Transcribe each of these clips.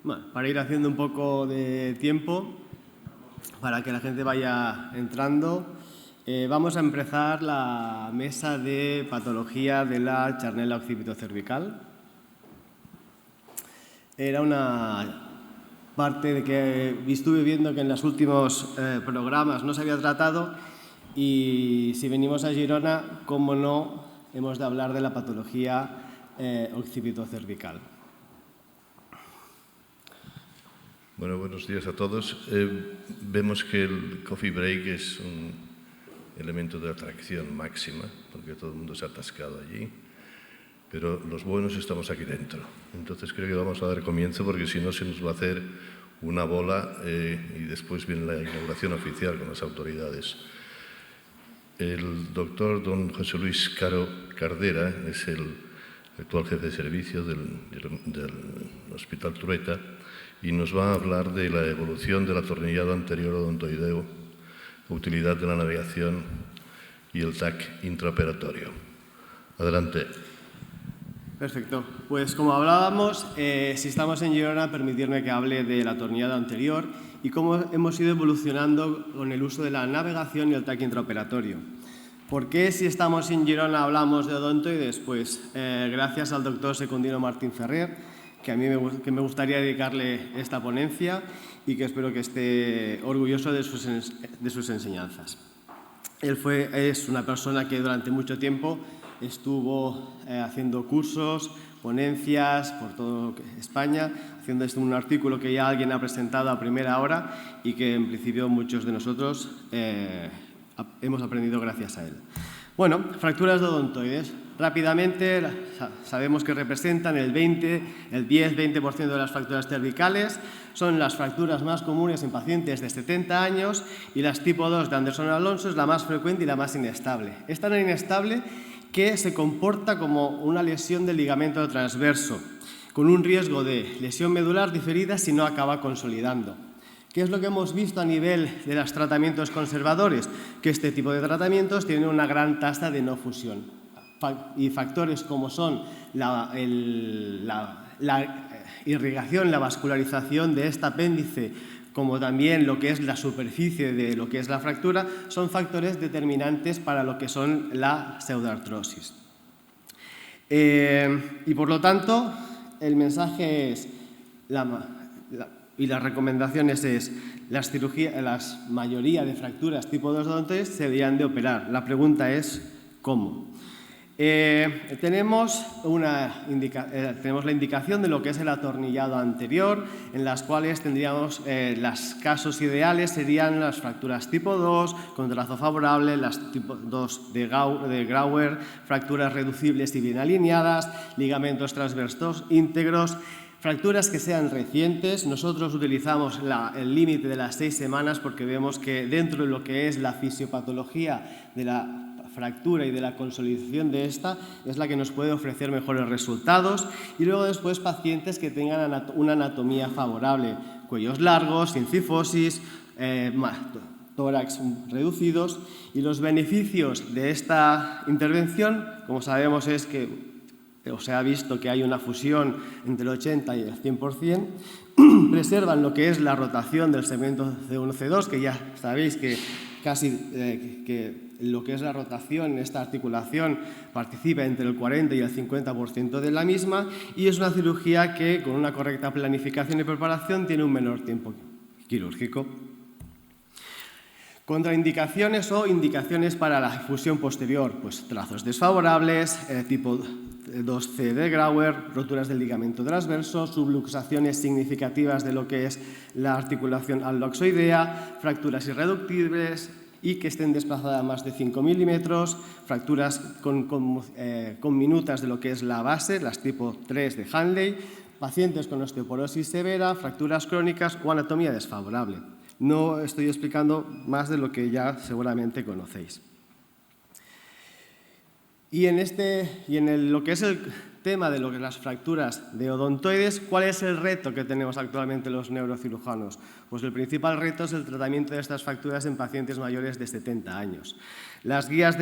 Bueno, para ir haciendo un poco de tiempo, para que la gente vaya entrando, vamos a empezar la mesa de patología de la charnela occipitocervical. Era una parte de que estuve viendo que en los últimos programas no se había tratado, y si venimos a Girona, cómo no, hemos de hablar de la patología occipitocervical. Bueno, buenos días a todos. Vemos que el coffee break es un elemento de atracción máxima, porque todo el mundo se ha atascado allí, pero los buenos estamos aquí dentro. Entonces creo que vamos a dar comienzo, porque si no se nos va a hacer una bola y después viene la inauguración oficial con las autoridades. El doctor don José Luis Caro Cardera es el actual jefe de servicio del Hospital Trueta, y nos va a hablar de la evolución del atornillado anterior odontoideo, utilidad de la navegación y el TAC intraoperatorio. Adelante. Perfecto. Pues como hablábamos, si estamos en Girona, permitirme que hable del atornillado anterior y cómo hemos ido evolucionando con el uso de la navegación y el TAC intraoperatorio. ¿Por qué si estamos en Girona hablamos de odontoides? Pues gracias al doctor Secundino Martín Ferrer, que a mí me gustaría dedicarle esta ponencia y que espero que esté orgulloso de sus enseñanzas. Él es una persona que durante mucho tiempo estuvo haciendo cursos, ponencias por toda España, haciendo un artículo que ya alguien ha presentado a primera hora y que en principio muchos de nosotros hemos aprendido gracias a él. Bueno, fracturas de odontoides. Rápidamente, sabemos que representan el 10-20% de las fracturas cervicales. Son las fracturas más comunes en pacientes de 70 años y las tipo 2 de Anderson Alonso es la más frecuente y la más inestable. Es tan inestable que se comporta como una lesión del ligamento transverso, con un riesgo de lesión medular diferida si no acaba consolidando. ¿Qué es lo que hemos visto a nivel de los tratamientos conservadores? Que este tipo de tratamientos tienen una gran tasa de no fusión. Y factores como son la irrigación, la vascularización de este apéndice, como también lo que es la superficie de lo que es la fractura, son factores determinantes para lo que son la pseudoartrosis. Y por lo tanto, el mensaje es, y las recomendaciones es, la mayoría de fracturas tipo 2 de odontoides se deberían de operar. La pregunta es, ¿cómo? Tenemos la indicación de lo que es el atornillado anterior, en las cuales tendríamos los casos ideales serían las fracturas tipo 2, con trazo favorable, las tipo 2 de Grauer, fracturas reducibles y bien alineadas, ligamentos transversos íntegros. Fracturas que sean recientes, nosotros utilizamos el límite de las 6 semanas porque vemos que dentro de lo que es la fisiopatología de la fractura y de la consolidación de esta es la que nos puede ofrecer mejores resultados, y luego después pacientes que tengan una anatomía favorable, cuellos largos, sin cifosis, tórax reducidos, y los beneficios de esta intervención, como sabemos, es que se ha visto que hay una fusión entre el 80 y el 100%, preservan lo que es la rotación del segmento C1-C2, que ya sabéis que casi lo que es la rotación en esta articulación participa entre el 40 y el 50% de la misma, y es una cirugía que con una correcta planificación y preparación tiene un menor tiempo quirúrgico. Contraindicaciones o indicaciones para la fusión posterior, pues trazos desfavorables, tipo 2C de Grauer, roturas del ligamento transverso, subluxaciones significativas de lo que es la articulación alloxoidea, fracturas irreductibles y que estén desplazadas a más de 5 milímetros, fracturas con minutas de lo que es la base, las tipo 3 de Hanley, pacientes con osteoporosis severa, fracturas crónicas o anatomía desfavorable. No estoy explicando más de lo que ya seguramente conocéis. Y en lo que es el tema de lo que es las fracturas de odontoides, ¿cuál es el reto que tenemos actualmente los neurocirujanos? Pues el principal reto es el tratamiento de estas fracturas en pacientes mayores de 70 años. Las guías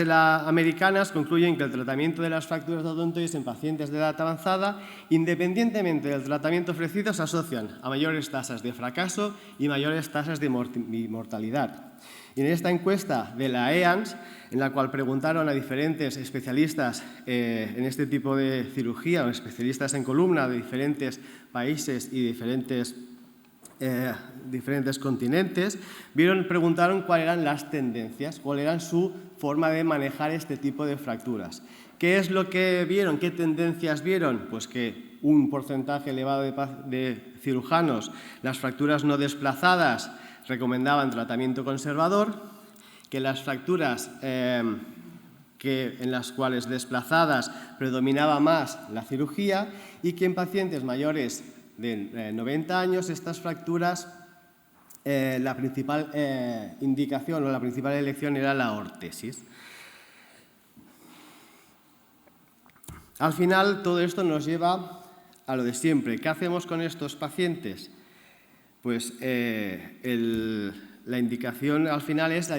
americanas concluyen que el tratamiento de las fracturas de odontoides en pacientes de edad avanzada, independientemente del tratamiento ofrecido, se asocian a mayores tasas de fracaso y mayores tasas de mortalidad. Y en esta encuesta de la EANS, en la cual preguntaron a diferentes especialistas en este tipo de cirugía, o especialistas en columna de diferentes países y diferentes continentes, preguntaron cuáles eran las tendencias, cuál era su forma de manejar este tipo de fracturas. ¿Qué es lo que vieron? ¿Qué tendencias vieron? Pues que un porcentaje elevado de cirujanos, las fracturas no desplazadas, recomendaban tratamiento conservador, que las fracturas en las cuales desplazadas predominaba más la cirugía y que en pacientes mayores de 90 años estas fracturas, la principal indicación o la principal elección era la ortesis. Al final todo esto nos lleva a lo de siempre. ¿Qué hacemos con estos pacientes? Pues la indicación al final es la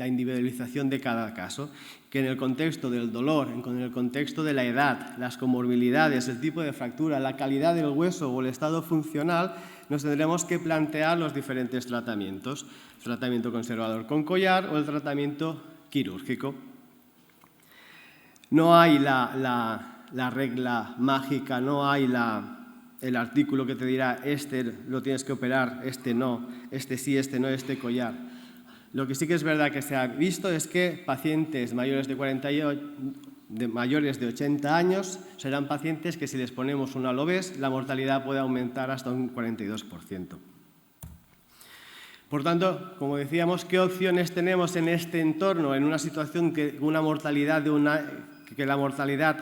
individualización de cada caso, que en el contexto del dolor, en el contexto de la edad, las comorbilidades, el tipo de fractura, la calidad del hueso o el estado funcional, nos tendremos que plantear los diferentes tratamientos. El tratamiento conservador con collar o el tratamiento quirúrgico. No hay la regla mágica, no hay el artículo que te dirá este lo tienes que operar, este no, este sí, este no, este collar. Lo que sí que es verdad que se ha visto es que pacientes mayores de 80 años serán pacientes que si les ponemos un Aloves, la mortalidad puede aumentar hasta un 42%. Por tanto, como decíamos, ¿qué opciones tenemos en este entorno? En una situación que la mortalidad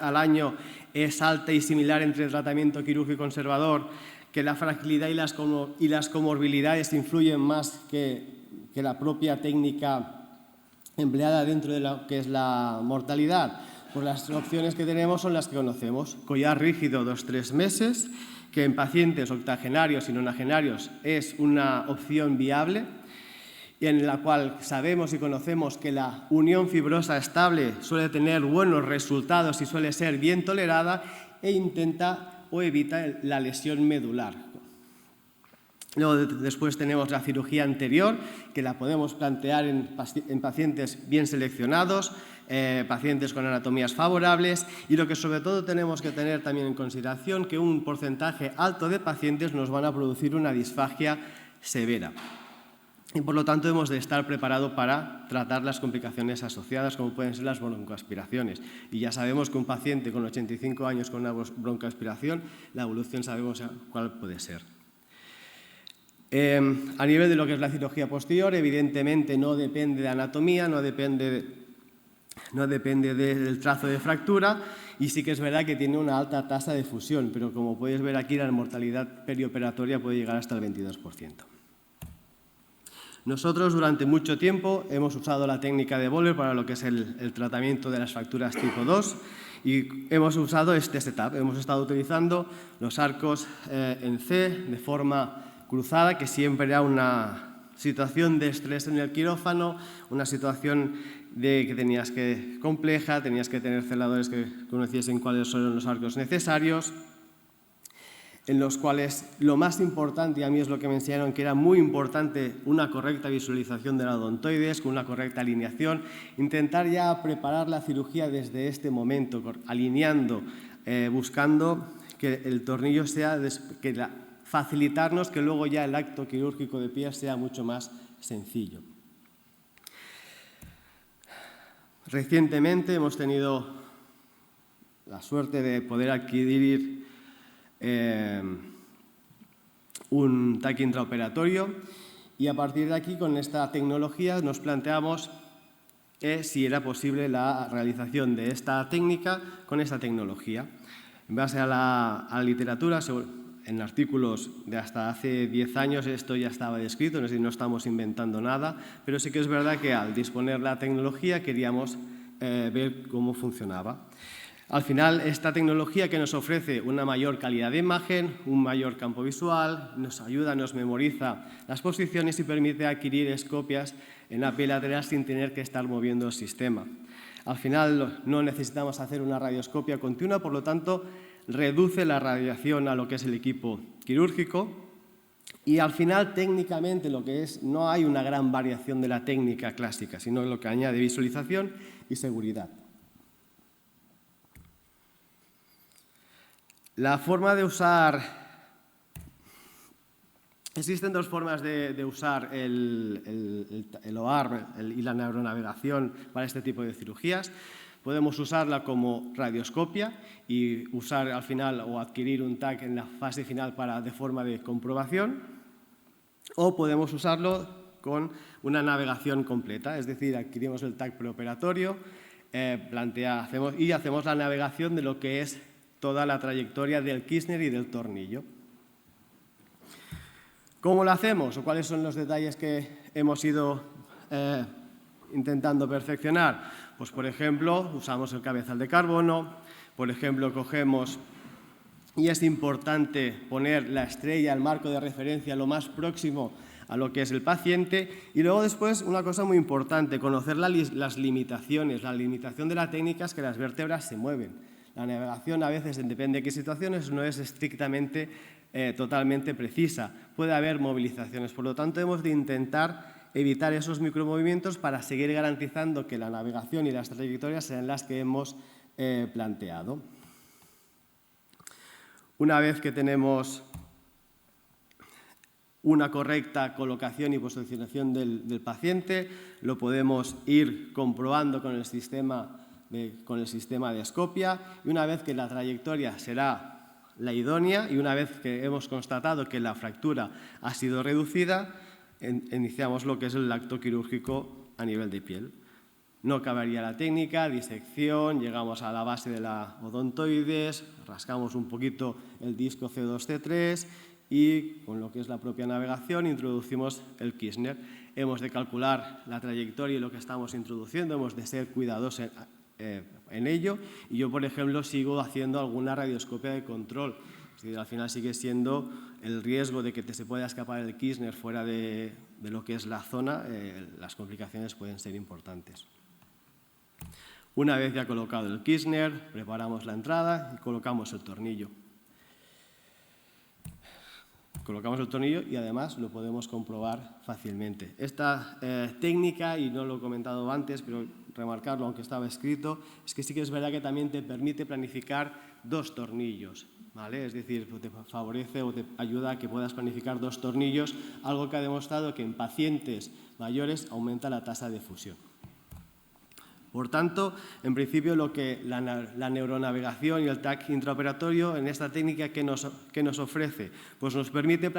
al año es alta y similar entre el tratamiento quirúrgico y conservador, que la fragilidad y las comorbilidades influyen más que la propia técnica empleada dentro de lo que es la mortalidad. Pues las opciones que tenemos son las que conocemos. Collar rígido 2-3 meses, que en pacientes octogenarios y nonagenarios es una opción viable, y en la cual sabemos y conocemos que la unión fibrosa estable suele tener buenos resultados y suele ser bien tolerada e intenta o evita la lesión medular. Luego, después tenemos la cirugía anterior, que la podemos plantear en pacientes bien seleccionados, pacientes con anatomías favorables, y lo que sobre todo tenemos que tener también en consideración que un porcentaje alto de pacientes nos van a producir una disfagia severa. Y por lo tanto hemos de estar preparados para tratar las complicaciones asociadas, como pueden ser las broncoaspiraciones. Y ya sabemos que un paciente con 85 años con una broncoaspiración, la evolución sabemos cuál puede ser. A nivel de lo que es la cirugía posterior, evidentemente no depende de anatomía, no depende del trazo de fractura, y sí que es verdad que tiene una alta tasa de fusión, pero como podéis ver aquí, la mortalidad perioperatoria puede llegar hasta el 22%. Nosotros durante mucho tiempo hemos usado la técnica de Boller para lo que es el tratamiento de las fracturas tipo 2 y hemos usado este setup. Hemos estado utilizando los arcos en C de forma cruzada, que siempre era una situación de estrés en el quirófano, una situación compleja, tenías que tener celadores que conociesen cuáles son los arcos necesarios, en los cuales lo más importante, y a mí es lo que me enseñaron, que era muy importante una correcta visualización de la odontoides, con una correcta alineación, intentar ya preparar la cirugía desde este momento, alineando, buscando que el tornillo sea, facilitarnos que luego ya el acto quirúrgico de pie sea mucho más sencillo. Recientemente hemos tenido la suerte de poder adquirir un TAC intraoperatorio y a partir de aquí con esta tecnología nos planteamos si era posible la realización de esta técnica con esta tecnología. En base a la literatura, en artículos de hasta hace 10 años esto ya estaba descrito, es decir, no estamos inventando nada, pero sí que es verdad que al disponer la tecnología queríamos ver cómo funcionaba. Al final, esta tecnología que nos ofrece una mayor calidad de imagen, un mayor campo visual, nos ayuda, nos memoriza las posiciones y permite adquirir copias en API lateral sin tener que estar moviendo el sistema. Al final, no necesitamos hacer una radioscopia continua, por lo tanto, reduce la radiación a lo que es el equipo quirúrgico. Y al final, técnicamente, no hay una gran variación de la técnica clásica, sino lo que añade visualización y seguridad. La forma de usar... Existen dos formas de usar el OAR y la neuronavegación para este tipo de cirugías. Podemos usarla como radioscopia y usar al final o adquirir un TAC en la fase final de forma de comprobación, o podemos usarlo con una navegación completa, es decir, adquirimos el TAC preoperatorio y hacemos la navegación de lo que es toda la trayectoria del Kirchner y del tornillo. ¿Cómo lo hacemos o cuáles son los detalles que hemos ido intentando perfeccionar? Pues, por ejemplo, usamos el cabezal de carbono, por ejemplo, cogemos, y es importante poner la estrella, el marco de referencia lo más próximo a lo que es el paciente, y luego después una cosa muy importante, conocer las limitaciones. La limitación de la técnica es que las vértebras se mueven. La navegación a veces, depende de qué situaciones, no es estrictamente totalmente precisa. Puede haber movilizaciones, por lo tanto hemos de intentar evitar esos micromovimientos para seguir garantizando que la navegación y las trayectorias sean las que hemos planteado. Una vez que tenemos una correcta colocación y posicionación del paciente, lo podemos ir comprobando con el sistema de escopia, y una vez que la trayectoria será la idónea y una vez que hemos constatado que la fractura ha sido reducida, iniciamos lo que es el acto quirúrgico a nivel de piel. No acabaría la técnica, disección, llegamos a la base de la odontoides, rascamos un poquito el disco C2-C3 y con lo que es la propia navegación introducimos el Kirchner. Hemos de calcular la trayectoria y lo que estamos introduciendo, hemos de ser cuidadosos en ello, y yo, por ejemplo, sigo haciendo alguna radioscopia de control. Es decir, al final sigue siendo el riesgo de que se pueda escapar el Kirchner fuera de lo que es la zona, las complicaciones pueden ser importantes. Una vez ya colocado el Kirchner, preparamos la entrada y colocamos el tornillo. Colocamos el tornillo y además lo podemos comprobar fácilmente. Esta técnica, y no lo he comentado antes, pero remarcarlo aunque estaba escrito, es que sí que es verdad que también te permite planificar 2 tornillos, ¿vale? Es decir, te favorece o te ayuda a que puedas planificar 2 tornillos, algo que ha demostrado que en pacientes mayores aumenta la tasa de fusión. Por tanto, en principio, lo que la neuronavegación y el TAC intraoperatorio en esta técnica que nos ofrece, pues nos permite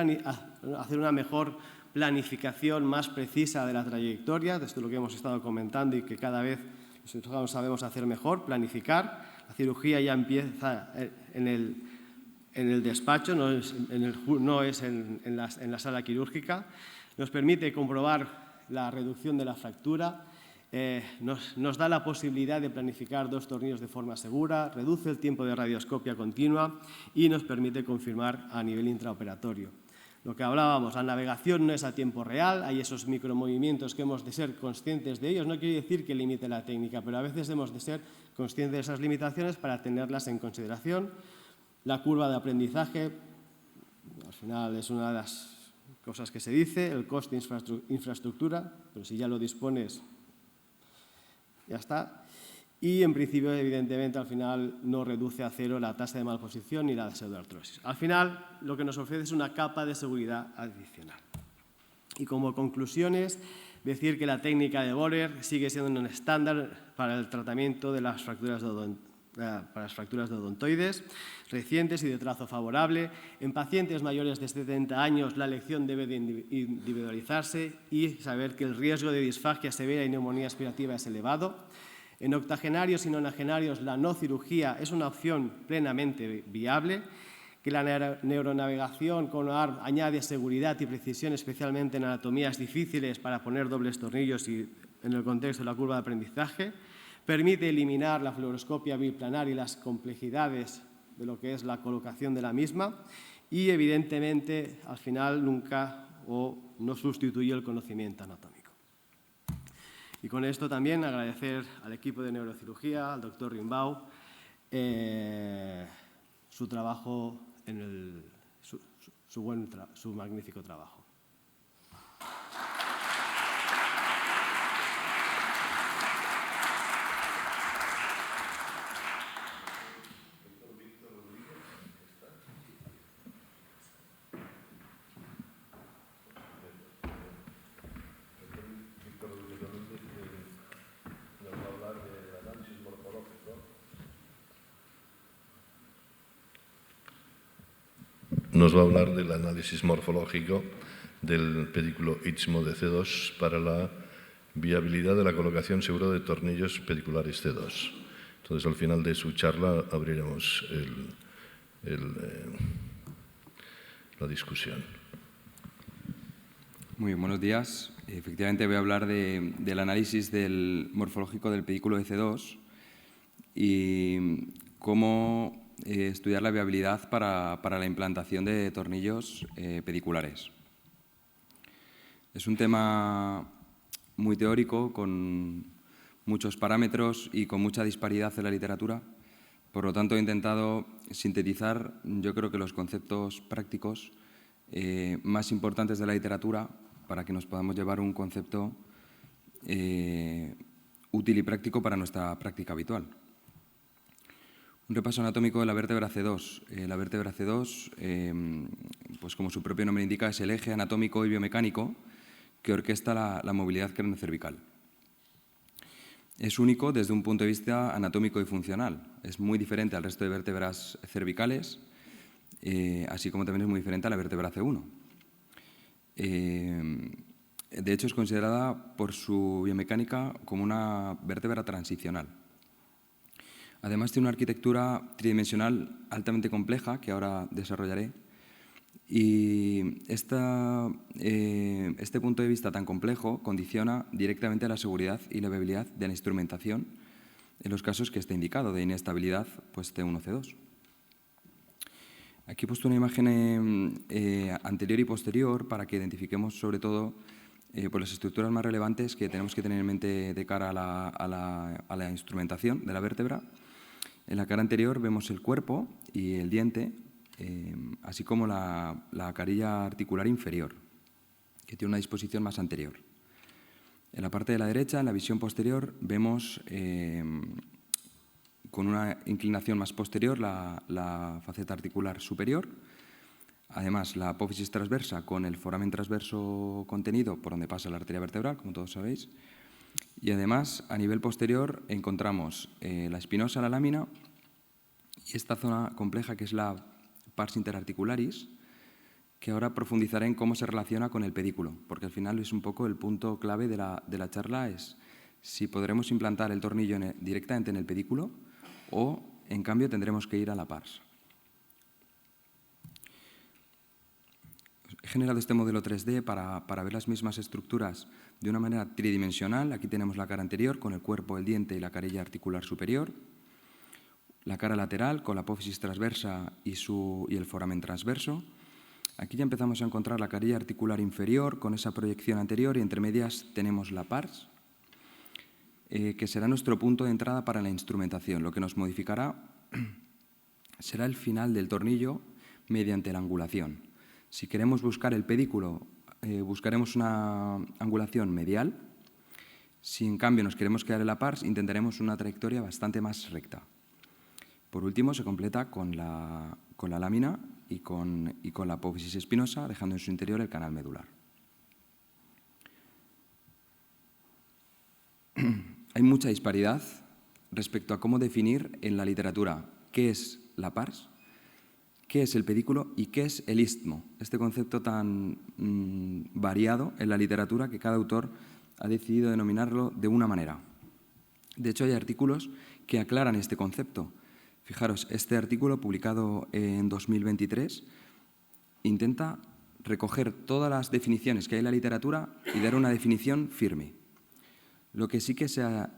hacer una mejor planificación más precisa de la trayectoria, de esto lo que hemos estado comentando y que cada vez nosotros sabemos hacer mejor, planificar. La cirugía ya empieza en el despacho, no es en la sala quirúrgica. Nos permite comprobar la reducción de la fractura. Nos da la posibilidad de planificar 2 tornillos de forma segura, reduce el tiempo de radioscopia continua y nos permite confirmar a nivel intraoperatorio. Lo que hablábamos, la navegación no es a tiempo real, hay esos micromovimientos que hemos de ser conscientes de ellos. No quiere decir que limite la técnica, pero a veces hemos de ser conscientes de esas limitaciones para tenerlas en consideración. La curva de aprendizaje, al final es una de las cosas que se dice, el coste infraestructura, pero si ya lo dispones, ya está. Y, en principio, evidentemente, al final no reduce a 0 la tasa de malposición ni la pseudoartrosis. Al final, lo que nos ofrece es una capa de seguridad adicional. Y como conclusiones, decir que la técnica de Bohrer sigue siendo un estándar para el tratamiento de las fracturas de odontoides recientes y de trazo favorable. En pacientes mayores de 70 años, la elección debe de individualizarse y saber que el riesgo de disfagia severa y neumonía aspirativa es elevado. En octogenarios y nonagenarios, la no cirugía es una opción plenamente viable, que la neuronavegación con OAR añade seguridad y precisión, especialmente en anatomías difíciles para poner dobles tornillos y en el contexto de la curva de aprendizaje, Permite eliminar la fluoroscopia biplanar y las complejidades de lo que es la colocación de la misma y, evidentemente, al final nunca no sustituye el conocimiento anatómico. Y con esto también agradecer al equipo de neurocirugía, al doctor Rimbau, su trabajo, su magnífico trabajo. Nos va a hablar del análisis morfológico del pedículo istmo de C2 para la viabilidad de la colocación segura de tornillos pediculares C2. Entonces, al final de su charla abriremos la discusión. Muy bien, buenos días. Efectivamente voy a hablar del análisis morfológico del pedículo de C2 y cómo estudiar la viabilidad para la implantación de tornillos pediculares. Es un tema muy teórico, con muchos parámetros y con mucha disparidad en la literatura. Por lo tanto, he intentado sintetizar, yo creo que los conceptos prácticos más importantes de la literatura para que nos podamos llevar un concepto útil y práctico para nuestra práctica habitual. Un repaso anatómico de la vértebra C2. La vértebra C2, pues como su propio nombre indica, es el eje anatómico y biomecánico que orquesta la movilidad craneocervical. Es único desde un punto de vista anatómico y funcional. Es muy diferente al resto de vértebras cervicales, así como también es muy diferente a la vértebra C1. De hecho, es considerada por su biomecánica como una vértebra transicional. Además, tiene una arquitectura tridimensional altamente compleja, que ahora desarrollaré, y este punto de vista tan complejo condiciona directamente la seguridad y la viabilidad de la instrumentación en los casos que esté indicado de inestabilidad, pues T1, C2. Aquí he puesto una imagen anterior y posterior para que identifiquemos sobre todo pues las estructuras más relevantes que tenemos que tener en mente de cara a la instrumentación de la vértebra. En la cara anterior vemos el cuerpo y el diente, así como la carilla articular inferior, que tiene una disposición más anterior. En la parte de la derecha, en la visión posterior, vemos con una inclinación más posterior la faceta articular superior. Además, la apófisis transversa con el foramen transverso contenido por donde pasa la arteria vertebral, como todos sabéis. Y además, a nivel posterior, encontramos la espinosa, la lámina, y esta zona compleja que es la pars interarticularis, que ahora profundizaré en cómo se relaciona con el pedículo, porque al final es un poco el punto clave de la charla, es si podremos implantar el tornillo directamente en el pedículo o, en cambio, tendremos que ir a la pars. He generado este modelo 3D para ver las mismas estructuras de una manera tridimensional. Aquí tenemos la cara anterior con el cuerpo, el diente y la carilla articular superior. La cara lateral con la apófisis transversa y el foramen transverso. Aquí ya empezamos a encontrar la carilla articular inferior con esa proyección anterior y entre medias tenemos la pars, que será nuestro punto de entrada para la instrumentación. Lo que nos modificará será el final del tornillo mediante la angulación. Si queremos buscar el pedículo, buscaremos una angulación medial. Si en cambio nos queremos quedar en la pars, intentaremos una trayectoria bastante más recta. Por último, se completa con la lámina y con la apófisis espinosa, dejando en su interior el canal medular. Hay mucha disparidad respecto a cómo definir en la literatura qué es la pars, qué es el pedículo y qué es el istmo. Este concepto tan variado en la literatura que cada autor ha decidido denominarlo de una manera. De hecho, hay artículos que aclaran este concepto. Fijaros, este artículo publicado en 2023 intenta recoger todas las definiciones que hay en la literatura y dar una definición firme. Lo que sí que se ha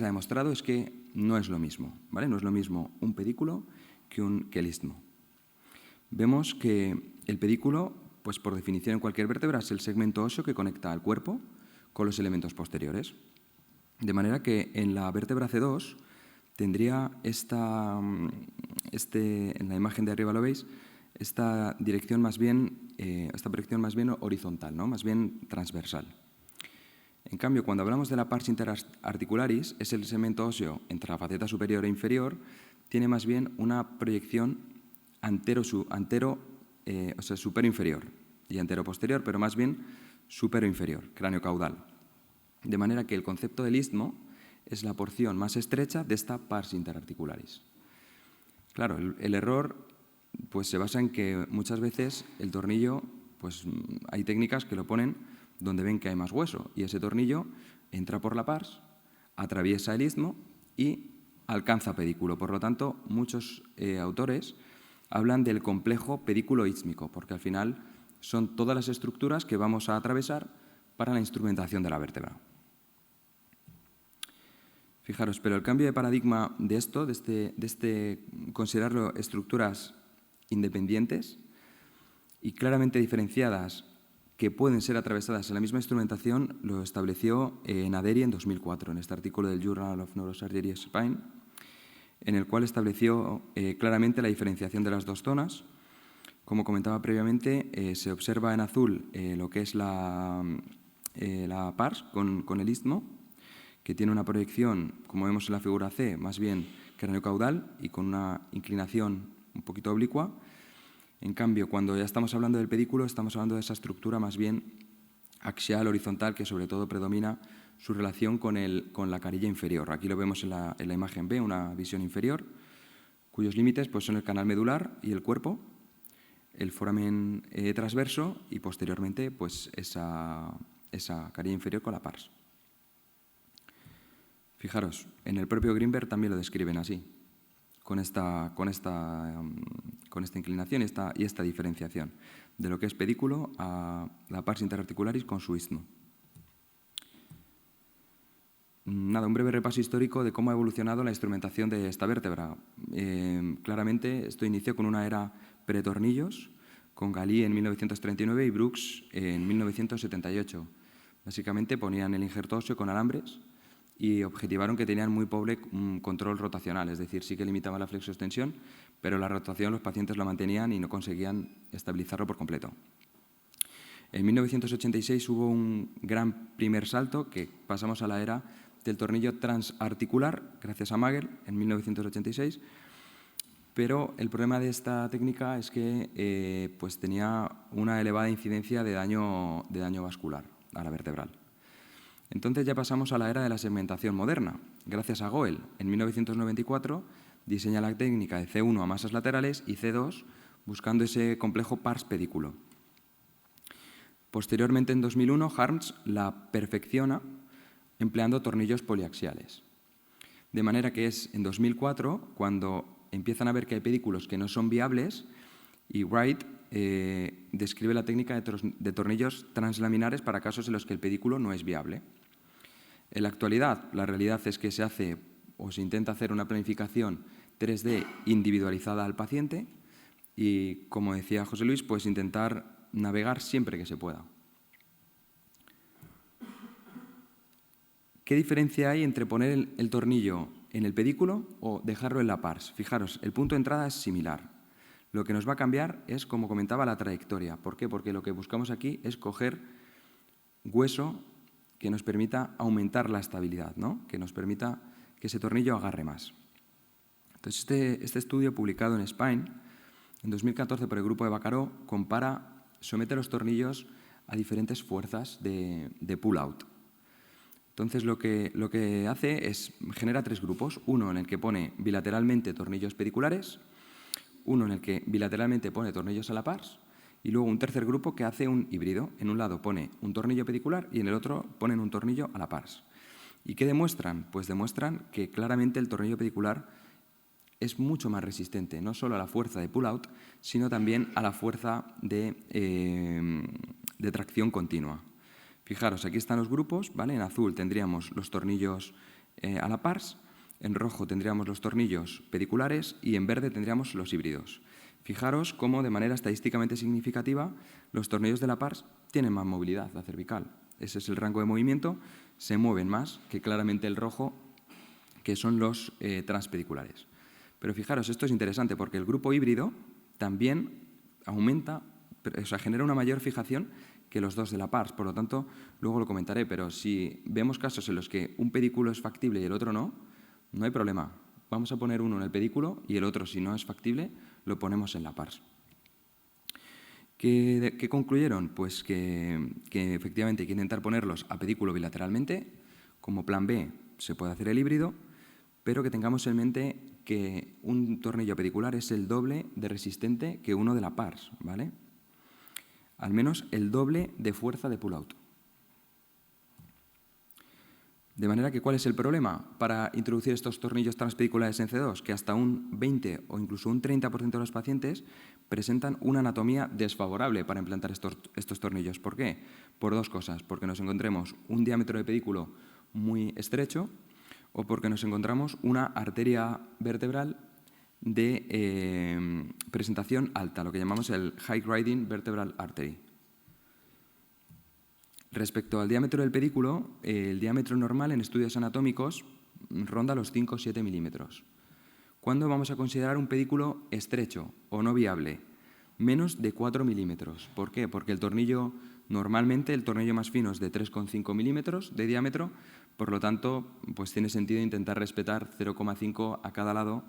demostrado es que no es lo mismo, ¿vale? No es lo mismo un pedículo que el istmo. Vemos que el pedículo, pues por definición en cualquier vértebra, es el segmento óseo que conecta al cuerpo con los elementos posteriores. De manera que en la vértebra C2 tendría en la imagen de arriba lo veis, esta proyección más bien horizontal, ¿no? Más bien transversal. En cambio, cuando hablamos de la pars interarticularis, es el segmento óseo entre la faceta superior e inferior, tiene más bien una proyección supero-inferior y antero-posterior, pero más bien supero-inferior, cráneo-caudal. De manera que el concepto del istmo es la porción más estrecha de esta pars interarticularis. Claro, el error pues, se basa en que muchas veces el tornillo, pues hay técnicas que lo ponen donde ven que hay más hueso y ese tornillo entra por la pars, atraviesa el istmo y alcanza pedículo. Por lo tanto, muchos autores hablan del complejo pedículo ístmico, porque al final son todas las estructuras que vamos a atravesar para la instrumentación de la vértebra. Fijaros, pero el cambio de paradigma de esto, de este considerarlo estructuras independientes y claramente diferenciadas que pueden ser atravesadas en la misma instrumentación, lo estableció Naderi en 2004, en este artículo del Journal of Neurosurgery Spine, en el cual estableció claramente la diferenciación de las dos zonas. Como comentaba previamente, se observa en azul lo que es la pars con el istmo, que tiene una proyección, como vemos en la figura C, más bien craneocaudal y con una inclinación un poquito oblicua. En cambio, cuando ya estamos hablando del pedículo, estamos hablando de esa estructura más bien axial, horizontal, que sobre todo predomina su relación con la carilla inferior. Aquí lo vemos en la imagen B, una visión inferior, cuyos límites pues, son el canal medular y el cuerpo, el foramen transverso y posteriormente pues, esa carilla inferior con la pars. Fijaros, en el propio Greenberg también lo describen así, con esta inclinación y esta diferenciación de lo que es pedículo a la pars interarticularis con su istmo. Nada, un breve repaso histórico de cómo ha evolucionado la instrumentación de esta vértebra. Claramente, esto inició con una era pretornillos, con Galí en 1939 y Brooks en 1978. Básicamente ponían el injerto óseo con alambres y objetivaron que tenían muy pobre control rotacional, es decir, sí que limitaban la flexoextensión, pero la rotación los pacientes la mantenían y no conseguían estabilizarlo por completo. En 1986 hubo un gran primer salto que pasamos a la era del tornillo transarticular, gracias a Magel, en 1986, pero el problema de esta técnica es que pues tenía una elevada incidencia de daño vascular a la vertebral. Entonces ya pasamos a la era de la segmentación moderna. Gracias a Goel, en 1994, diseña la técnica de C1 a masas laterales y C2 buscando ese complejo pars pedículo. Posteriormente, en 2001, Harms la perfecciona empleando tornillos poliaxiales. De manera que es en 2004 cuando empiezan a ver que hay pedículos que no son viables y Wright describe la técnica de tornillos translaminares para casos en los que el pedículo no es viable. En la actualidad, la realidad es que se hace o se intenta hacer una planificación 3D individualizada al paciente y, como decía José Luis, pues intentar navegar siempre que se pueda. ¿Qué diferencia hay entre poner el tornillo en el pedículo o dejarlo en la pars? Fijaros, el punto de entrada es similar. Lo que nos va a cambiar es, como comentaba, la trayectoria. ¿Por qué? Porque lo que buscamos aquí es coger hueso que nos permita aumentar la estabilidad, ¿no? Que nos permita que ese tornillo agarre más. Entonces, este estudio publicado en Spine, en 2014 por el grupo de Bacaró, somete los tornillos a diferentes fuerzas de pull-out. Entonces, lo que hace es genera tres grupos. Uno en el que pone bilateralmente tornillos pediculares, uno en el que bilateralmente pone tornillos a la pars, y luego un tercer grupo que hace un híbrido. En un lado pone un tornillo pedicular y en el otro ponen un tornillo a la pars. ¿Y qué demuestran? Pues demuestran que claramente el tornillo pedicular es mucho más resistente, no solo a la fuerza de pull-out, sino también a la fuerza de tracción continua. Fijaros, aquí están los grupos, ¿vale? En azul tendríamos los tornillos a la pars, en rojo tendríamos los tornillos pediculares y en verde tendríamos los híbridos. Fijaros cómo de manera estadísticamente significativa los tornillos de la pars tienen más movilidad, la cervical. Ese es el rango de movimiento, se mueven más que claramente el rojo, que son los transpediculares. Pero fijaros, esto es interesante porque el grupo híbrido también aumenta, o sea, genera una mayor fijación que los dos de la pars. Por lo tanto, luego lo comentaré, pero si vemos casos en los que un pedículo es factible y el otro no, no hay problema. Vamos a poner uno en el pedículo y el otro, si no es factible, lo ponemos en la pars. ¿Qué concluyeron? Pues que efectivamente hay que intentar ponerlos a pedículo bilateralmente. Como plan B se puede hacer el híbrido, pero que tengamos en mente que un tornillo pedicular es el doble de resistente que uno de la pars, ¿vale? Al menos el doble de fuerza de pull-out. De manera que, ¿cuál es el problema para introducir estos tornillos transpediculares en C2? Que hasta un 20 o incluso un 30% de los pacientes presentan una anatomía desfavorable para implantar estos tornillos. ¿Por qué? Por dos cosas. Porque nos encontremos un diámetro de pedículo muy estrecho o porque nos encontramos una arteria vertebral de presentación alta, lo que llamamos el High Grading Vertebral Artery. Respecto al diámetro del pedículo, el diámetro normal en estudios anatómicos ronda los 5 o 7 milímetros. ¿Cuándo vamos a considerar un pedículo estrecho o no viable? Menos de 4 milímetros. ¿Por qué? Porque normalmente el tornillo más fino es de 3,5 milímetros de diámetro, por lo tanto, pues tiene sentido intentar respetar 0,5 a cada lado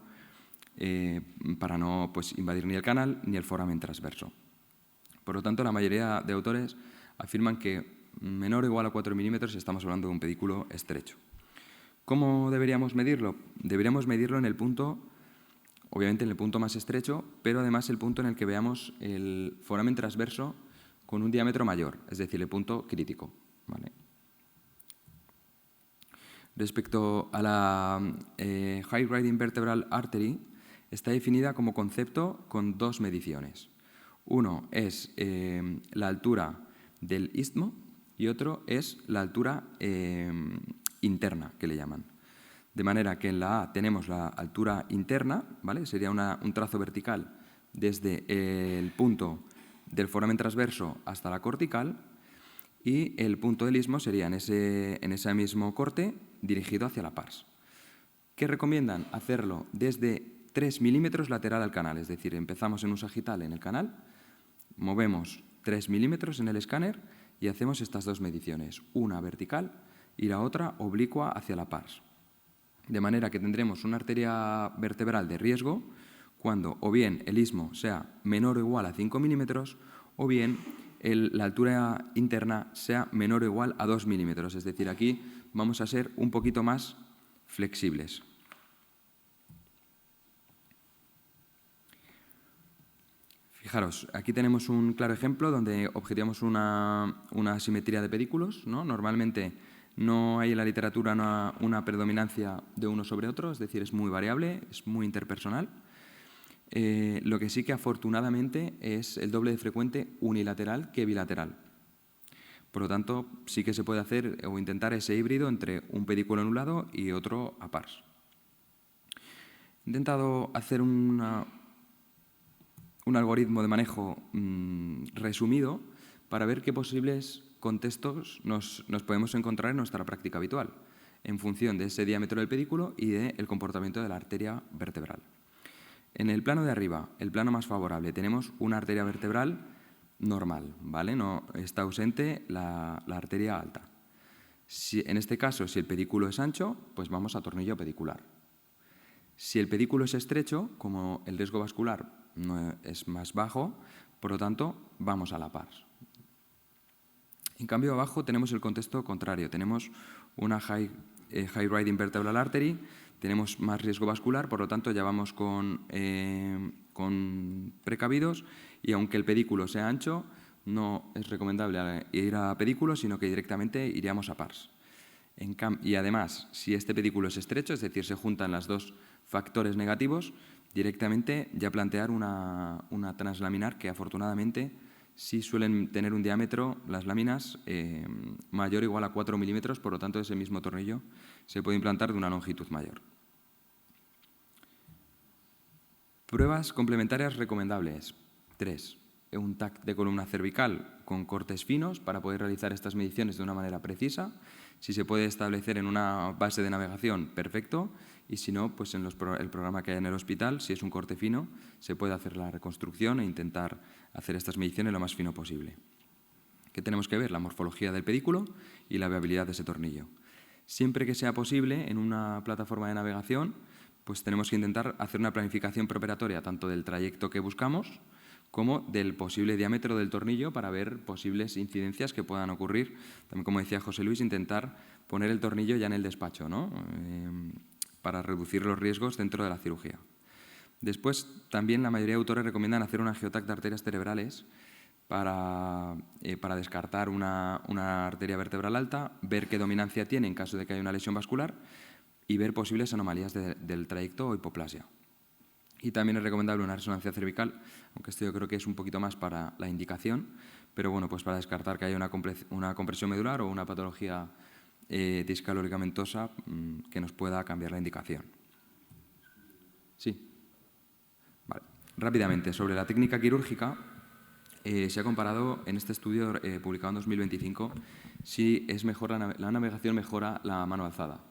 para no invadir ni el canal ni el foramen transverso. Por lo tanto, la mayoría de autores afirman que menor o igual a 4 milímetros estamos hablando de un pedículo estrecho. ¿Cómo deberíamos medirlo? Deberíamos medirlo en el punto, obviamente en el punto más estrecho, pero además el punto en el que veamos el foramen transverso con un diámetro mayor, es decir, el punto crítico, ¿vale? Respecto a la High Grading Vertebral Artery, está definida como concepto con dos mediciones. Uno es la altura del istmo y otro es la altura interna, que le llaman. De manera que en la A tenemos la altura interna, ¿vale? Sería un trazo vertical desde el punto del foramen transverso hasta la cortical, y el punto del istmo sería en ese mismo corte dirigido hacia la pars. ¿Qué recomiendan? Hacerlo desde 3 milímetros lateral al canal, es decir, empezamos en un sagital en el canal, movemos 3 milímetros en el escáner y hacemos estas dos mediciones, una vertical y la otra oblicua hacia la pars. De manera que tendremos una arteria vertebral de riesgo cuando o bien el istmo sea menor o igual a 5 milímetros o bien la altura interna sea menor o igual a 2 milímetros. Es decir, aquí vamos a ser un poquito más flexibles. Fijaros, aquí tenemos un claro ejemplo donde objetivamos una simetría de pedículos, ¿no? Normalmente no hay en la literatura una predominancia de uno sobre otro, es decir, es muy variable, es muy interpersonal. Lo que sí que afortunadamente es el doble de frecuente unilateral que bilateral. Por lo tanto, sí que se puede hacer o intentar ese híbrido entre un pedículo en un lado y otro a pars. He intentado hacer un algoritmo de manejo resumido para ver qué posibles contextos nos podemos encontrar en nuestra práctica habitual en función de ese diámetro del pedículo y del comportamiento de la arteria vertebral. En el plano de arriba, el plano más favorable, tenemos una arteria vertebral normal, ¿vale? No está ausente la arteria alta. En este caso, si el pedículo es ancho, pues vamos a tornillo pedicular. Si el pedículo es estrecho, como el riesgo vascular no es más bajo, por lo tanto, vamos a la pars. En cambio, abajo tenemos el contexto contrario. Tenemos una High Grading Vertebral Artery, tenemos más riesgo vascular, por lo tanto, ya vamos con precavidos y aunque el pedículo sea ancho, no es recomendable ir a pedículo, sino que directamente iríamos a pars. Y además, si este pedículo es estrecho, es decir, se juntan los dos factores negativos, directamente ya plantear una translaminar que afortunadamente sí suelen tener un diámetro, las láminas, mayor o igual a 4 milímetros, por lo tanto ese mismo tornillo se puede implantar de una longitud mayor. Pruebas complementarias recomendables. 3. Un TAC de columna cervical con cortes finos para poder realizar estas mediciones de una manera precisa. Si se puede establecer en una base de navegación, perfecto. Y si no, pues en el programa que hay en el hospital, si es un corte fino, se puede hacer la reconstrucción e intentar hacer estas mediciones lo más fino posible. ¿Qué tenemos que ver? La morfología del pedículo y la viabilidad de ese tornillo. Siempre que sea posible, en una plataforma de navegación, pues tenemos que intentar hacer una planificación preoperatoria tanto del trayecto que buscamos como del posible diámetro del tornillo para ver posibles incidencias que puedan ocurrir. También, como decía José Luis, intentar poner el tornillo ya en el despacho, ¿no? Para reducir los riesgos dentro de la cirugía. Después, también la mayoría de autores recomiendan hacer un angiotac de arterias cerebrales para descartar una arteria vertebral alta, ver qué dominancia tiene en caso de que haya una lesión vascular y ver posibles anomalías del trayecto o hipoplasia. Y también es recomendable una resonancia cervical, aunque esto yo creo que es un poquito más para la indicación, pero bueno, pues para descartar que haya una compresión medular o una patología discalo-ligamentosa que nos pueda cambiar la indicación. Sí. Vale. Rápidamente, sobre la técnica quirúrgica, se ha comparado en este estudio publicado en 2025 si es mejor la navegación mejora la mano alzada.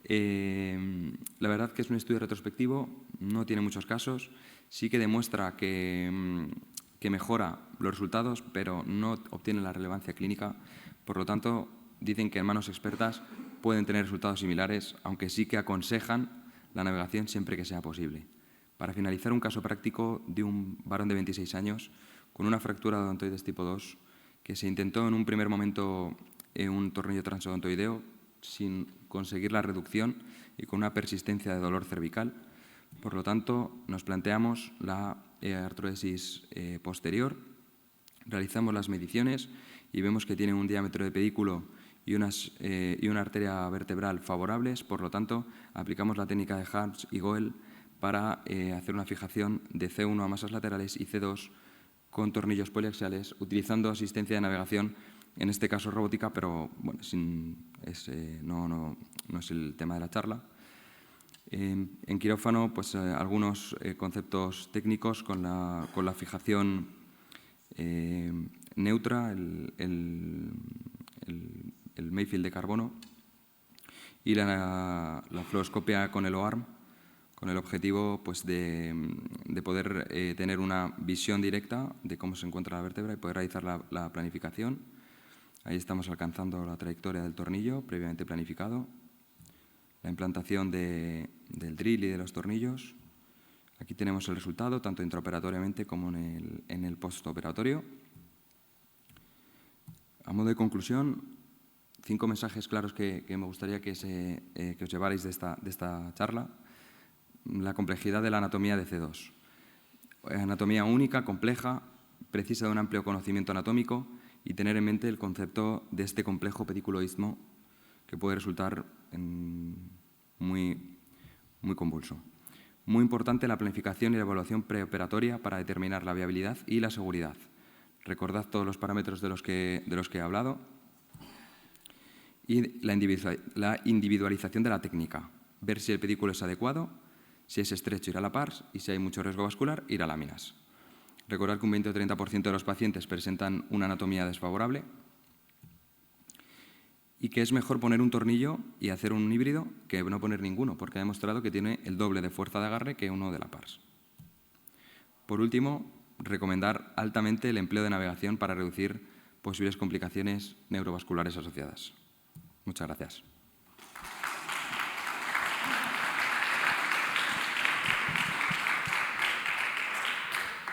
La verdad que es un estudio retrospectivo, no tiene muchos casos, sí que demuestra que mejora los resultados, pero no obtiene la relevancia clínica. Por lo tanto, dicen que en manos expertas pueden tener resultados similares, aunque sí que aconsejan la navegación siempre que sea posible. Para finalizar, un caso práctico de un varón de 26 años con una fractura de odontoides tipo 2 que se intentó en un primer momento un tornillo transodontoideo sin conseguir la reducción y con una persistencia de dolor cervical. Por lo tanto, nos planteamos la artrodesis posterior, realizamos las mediciones y vemos que tiene un diámetro de pedículo y una arteria vertebral favorables. Por lo tanto, aplicamos la técnica de Harms y Goel para hacer una fijación de C1 a masas laterales y C2 con tornillos poliaxiales, utilizando asistencia de navegación, en este caso robótica, pero bueno, no es el tema de la charla. En quirófano, pues algunos conceptos técnicos con la fijación neutra, el Mayfield de carbono y la fluoroscopia con el OARM, con el objetivo pues, de poder tener una visión directa de cómo se encuentra la vértebra y poder realizar la planificación. Ahí estamos alcanzando la trayectoria del tornillo previamente planificado, la implantación del drill y de los tornillos. Aquí tenemos el resultado, tanto intraoperatoriamente como en el postoperatorio. A modo de conclusión, 5 mensajes claros que me gustaría que os llevarais de esta charla. La complejidad de la anatomía de C2. Anatomía única, compleja, precisa de un amplio conocimiento anatómico y tener en mente el concepto de este complejo pedículo-istmo que puede resultar muy convulso. Muy importante la planificación y la evaluación preoperatoria para determinar la viabilidad y la seguridad. Recordad todos los parámetros de los que he hablado. Y la individualización de la técnica. Ver si el pedículo es adecuado, si es estrecho, ir a la pars y si hay mucho riesgo vascular, ir a láminas. Recordad que un 20 o 30% de los pacientes presentan una anatomía desfavorable y que es mejor poner un tornillo y hacer un híbrido que no poner ninguno, porque ha demostrado que tiene el doble de fuerza de agarre que uno de la pars. Por último, recomendar altamente el empleo de navegación para reducir posibles complicaciones neurovasculares asociadas. Muchas gracias.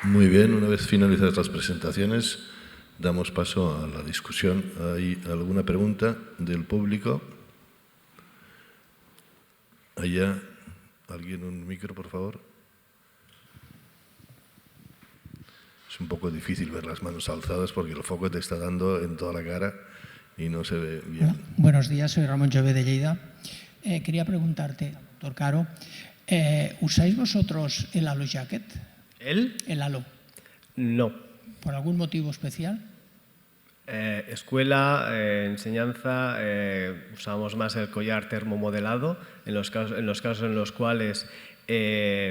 Muy bien, una vez finalizadas las presentaciones, damos paso a la discusión. ¿Hay alguna pregunta del público? Allá, ¿alguien un micro, por favor? Es un poco difícil ver las manos alzadas porque el foco te está dando en toda la cara y no se ve bien. Buenos días, soy Ramón Jové de Lleida. Quería preguntarte, doctor Caro, ¿usáis vosotros el Halo Jacket? ¿El? El Halo. No. ¿Por algún motivo especial? Escuela, enseñanza, usamos más el collar termomodelado en los casos en los cuales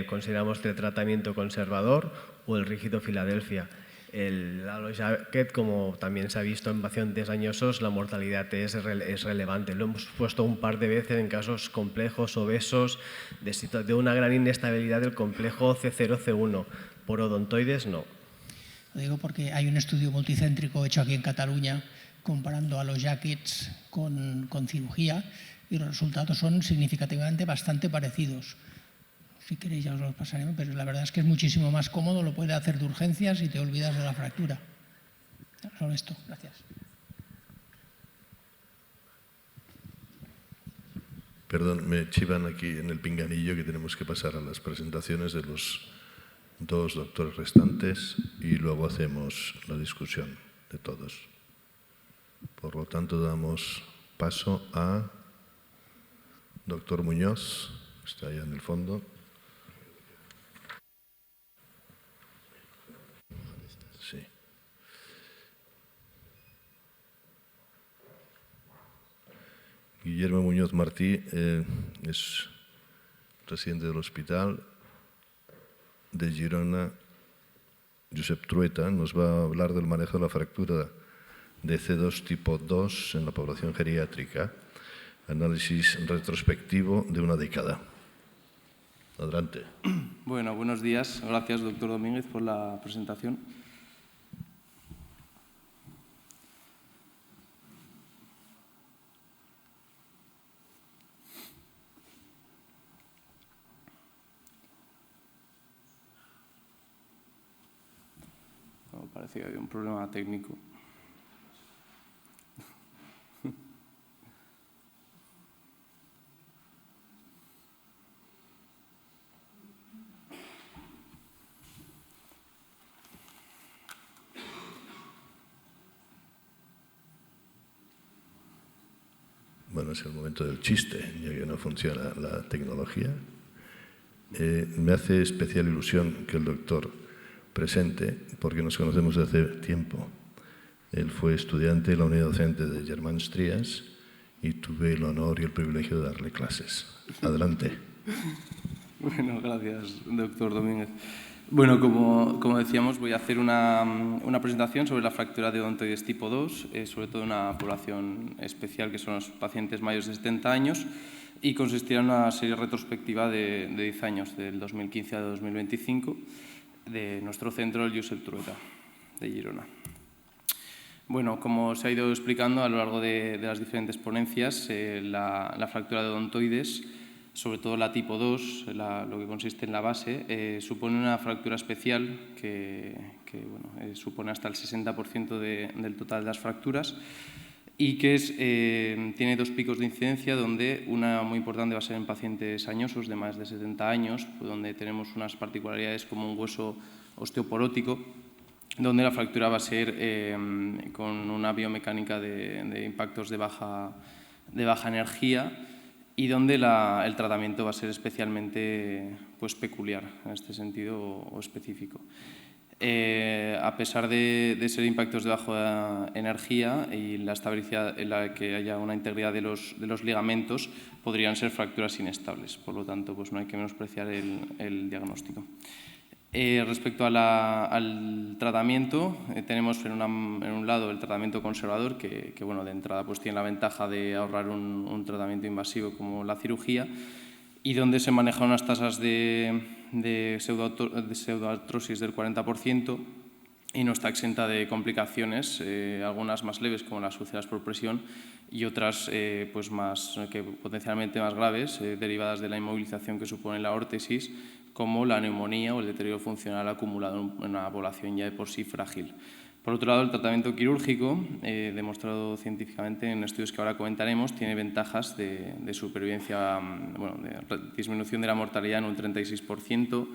consideramos el tratamiento conservador o el rígido Filadelfia. El Aloe Jacket, como también se ha visto en pacientes añosos, la mortalidad es relevante. Lo hemos puesto un par de veces en casos complejos, obesos, de una gran inestabilidad del complejo C0-C1. Por odontoides, no. Lo digo porque hay un estudio multicéntrico hecho aquí en Cataluña comparando a los jackets con cirugía y los resultados son significativamente bastante parecidos. Si queréis ya os los pasaremos, pero la verdad es que es muchísimo más cómodo, lo puede hacer de urgencias y te olvidas de la fractura. Solo esto, gracias. Perdón, me chivan aquí en el pinganillo que tenemos que pasar a las presentaciones de los dos doctores restantes y luego hacemos la discusión de todos. Por lo tanto, damos paso a doctor Muñoz, que está allá en el fondo. Sí. Guillermo Muñoz Martí es residente del hospital de Girona. Josep Trueta nos va a hablar del manejo de la fractura de C2 tipo 2 en la población geriátrica. Análisis retrospectivo de una década. Adelante. Bueno, buenos días. Gracias, doctor Domínguez, por la presentación. Parece que había un problema técnico. Bueno, es el momento del chiste, ya que no funciona la tecnología. Me hace especial ilusión que el doctor presente, porque nos conocemos desde hace tiempo. Él fue estudiante en la unidad docente de Germán Strías y tuve el honor y el privilegio de darle clases. Adelante. Bueno, gracias, doctor Domínguez. Bueno, como decíamos, voy a hacer una presentación sobre la fractura de odontoides tipo 2, sobre todo en una población especial que son los pacientes mayores de 70 años y consistirá en una serie retrospectiva de 10 años, del 2015 a 2025, de nuestro centro, el Josep Trueta, de Girona. Bueno, como se ha ido explicando a lo largo de las diferentes ponencias, la fractura de odontoides, sobre todo la tipo 2, lo que consiste en la base, supone una fractura especial que supone hasta el 60% del total de las fracturas y que tiene dos picos de incidencia, donde una muy importante va a ser en pacientes añosos de más de 70 años, donde tenemos unas particularidades como un hueso osteoporótico, donde la fractura va a ser con una biomecánica de impactos de baja energía y donde el tratamiento va a ser especialmente peculiar en este sentido o específico. A pesar de ser impactos de baja energía y la estabilidad en la que haya una integridad de los ligamentos, podrían ser fracturas inestables. Por lo tanto, no hay que menospreciar el diagnóstico. Respecto al tratamiento, tenemos en un lado el tratamiento conservador, que de entrada tiene la ventaja de ahorrar un tratamiento invasivo como la cirugía, y donde se manejan unas tasas de pseudoartrosis del 40% y no está exenta de complicaciones, algunas más leves como las úlceras por presión y otras potencialmente más graves, derivadas de la inmovilización que supone la órtesis, como la neumonía o el deterioro funcional acumulado en una población ya de por sí frágil. Por otro lado, el tratamiento quirúrgico, demostrado científicamente en estudios que ahora comentaremos, tiene ventajas de supervivencia, de disminución de la mortalidad en un 36%,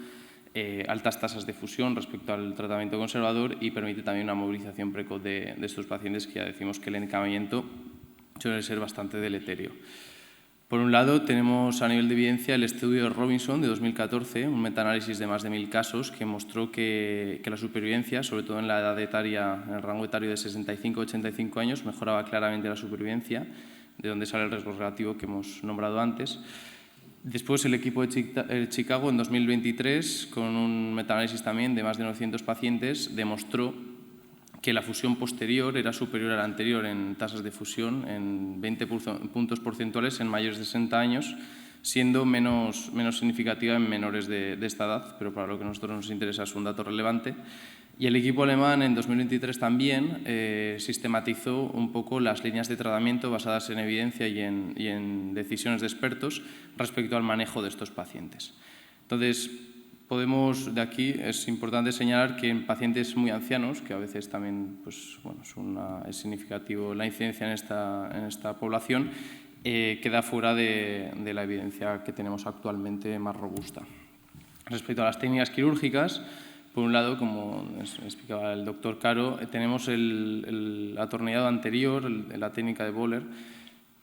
altas tasas de fusión respecto al tratamiento conservador y permite también una movilización precoz de estos pacientes, que ya decimos que el encamamiento suele ser bastante deleterio. Por un lado, tenemos a nivel de evidencia el estudio de Robinson de 2014, un metaanálisis de más de 1000 casos que mostró que la supervivencia, sobre todo en la edad etaria, en el rango etario de 65 a 85 años, mejoraba claramente la supervivencia, de donde sale el riesgo relativo que hemos nombrado antes. Después, el equipo de Chicago, en 2023, con un metaanálisis también de más de 900 pacientes, demostró que la fusión posterior era superior a la anterior en tasas de fusión, en 20 puntos porcentuales en mayores de 60 años, siendo menos significativa en menores de esta edad, pero para lo que a nosotros nos interesa es un dato relevante. Y el equipo alemán en 2023 también sistematizó un poco las líneas de tratamiento basadas en evidencia y en decisiones de expertos respecto al manejo de estos pacientes. Entonces, de aquí es importante señalar que en pacientes muy ancianos, que a veces también pues, bueno, es significativo la incidencia en esta población, queda fuera de la evidencia que tenemos actualmente más robusta. Respecto a las técnicas quirúrgicas, por un lado, como explicaba el doctor Caro, tenemos el atornillado anterior, la técnica de Böhler,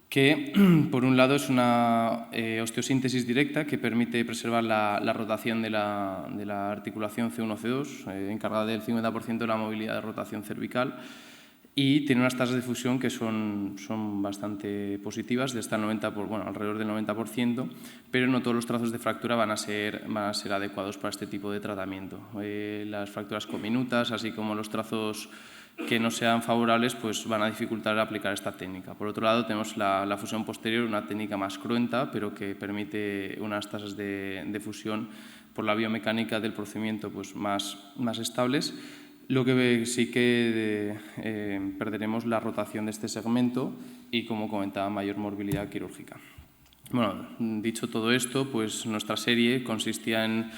que por un lado es una osteosíntesis directa que permite preservar la rotación de la articulación C1-C2, encargada del 50% de la movilidad de rotación cervical, y tiene unas tasas de fusión que son bastante positivas, de hasta el alrededor del 90%, pero no todos los trazos de fractura van a ser adecuados para este tipo de tratamiento. Las fracturas comminutas, así como los trazos que no sean favorables, pues van a dificultar aplicar esta técnica. Por otro lado, tenemos la fusión posterior, una técnica más cruenta, pero que permite unas tasas de fusión por la biomecánica del procedimiento pues, más estables. Lo que sí que perderemos la rotación de este segmento y, como comentaba, mayor morbilidad quirúrgica. Bueno, dicho todo esto, pues nuestra serie consistía en,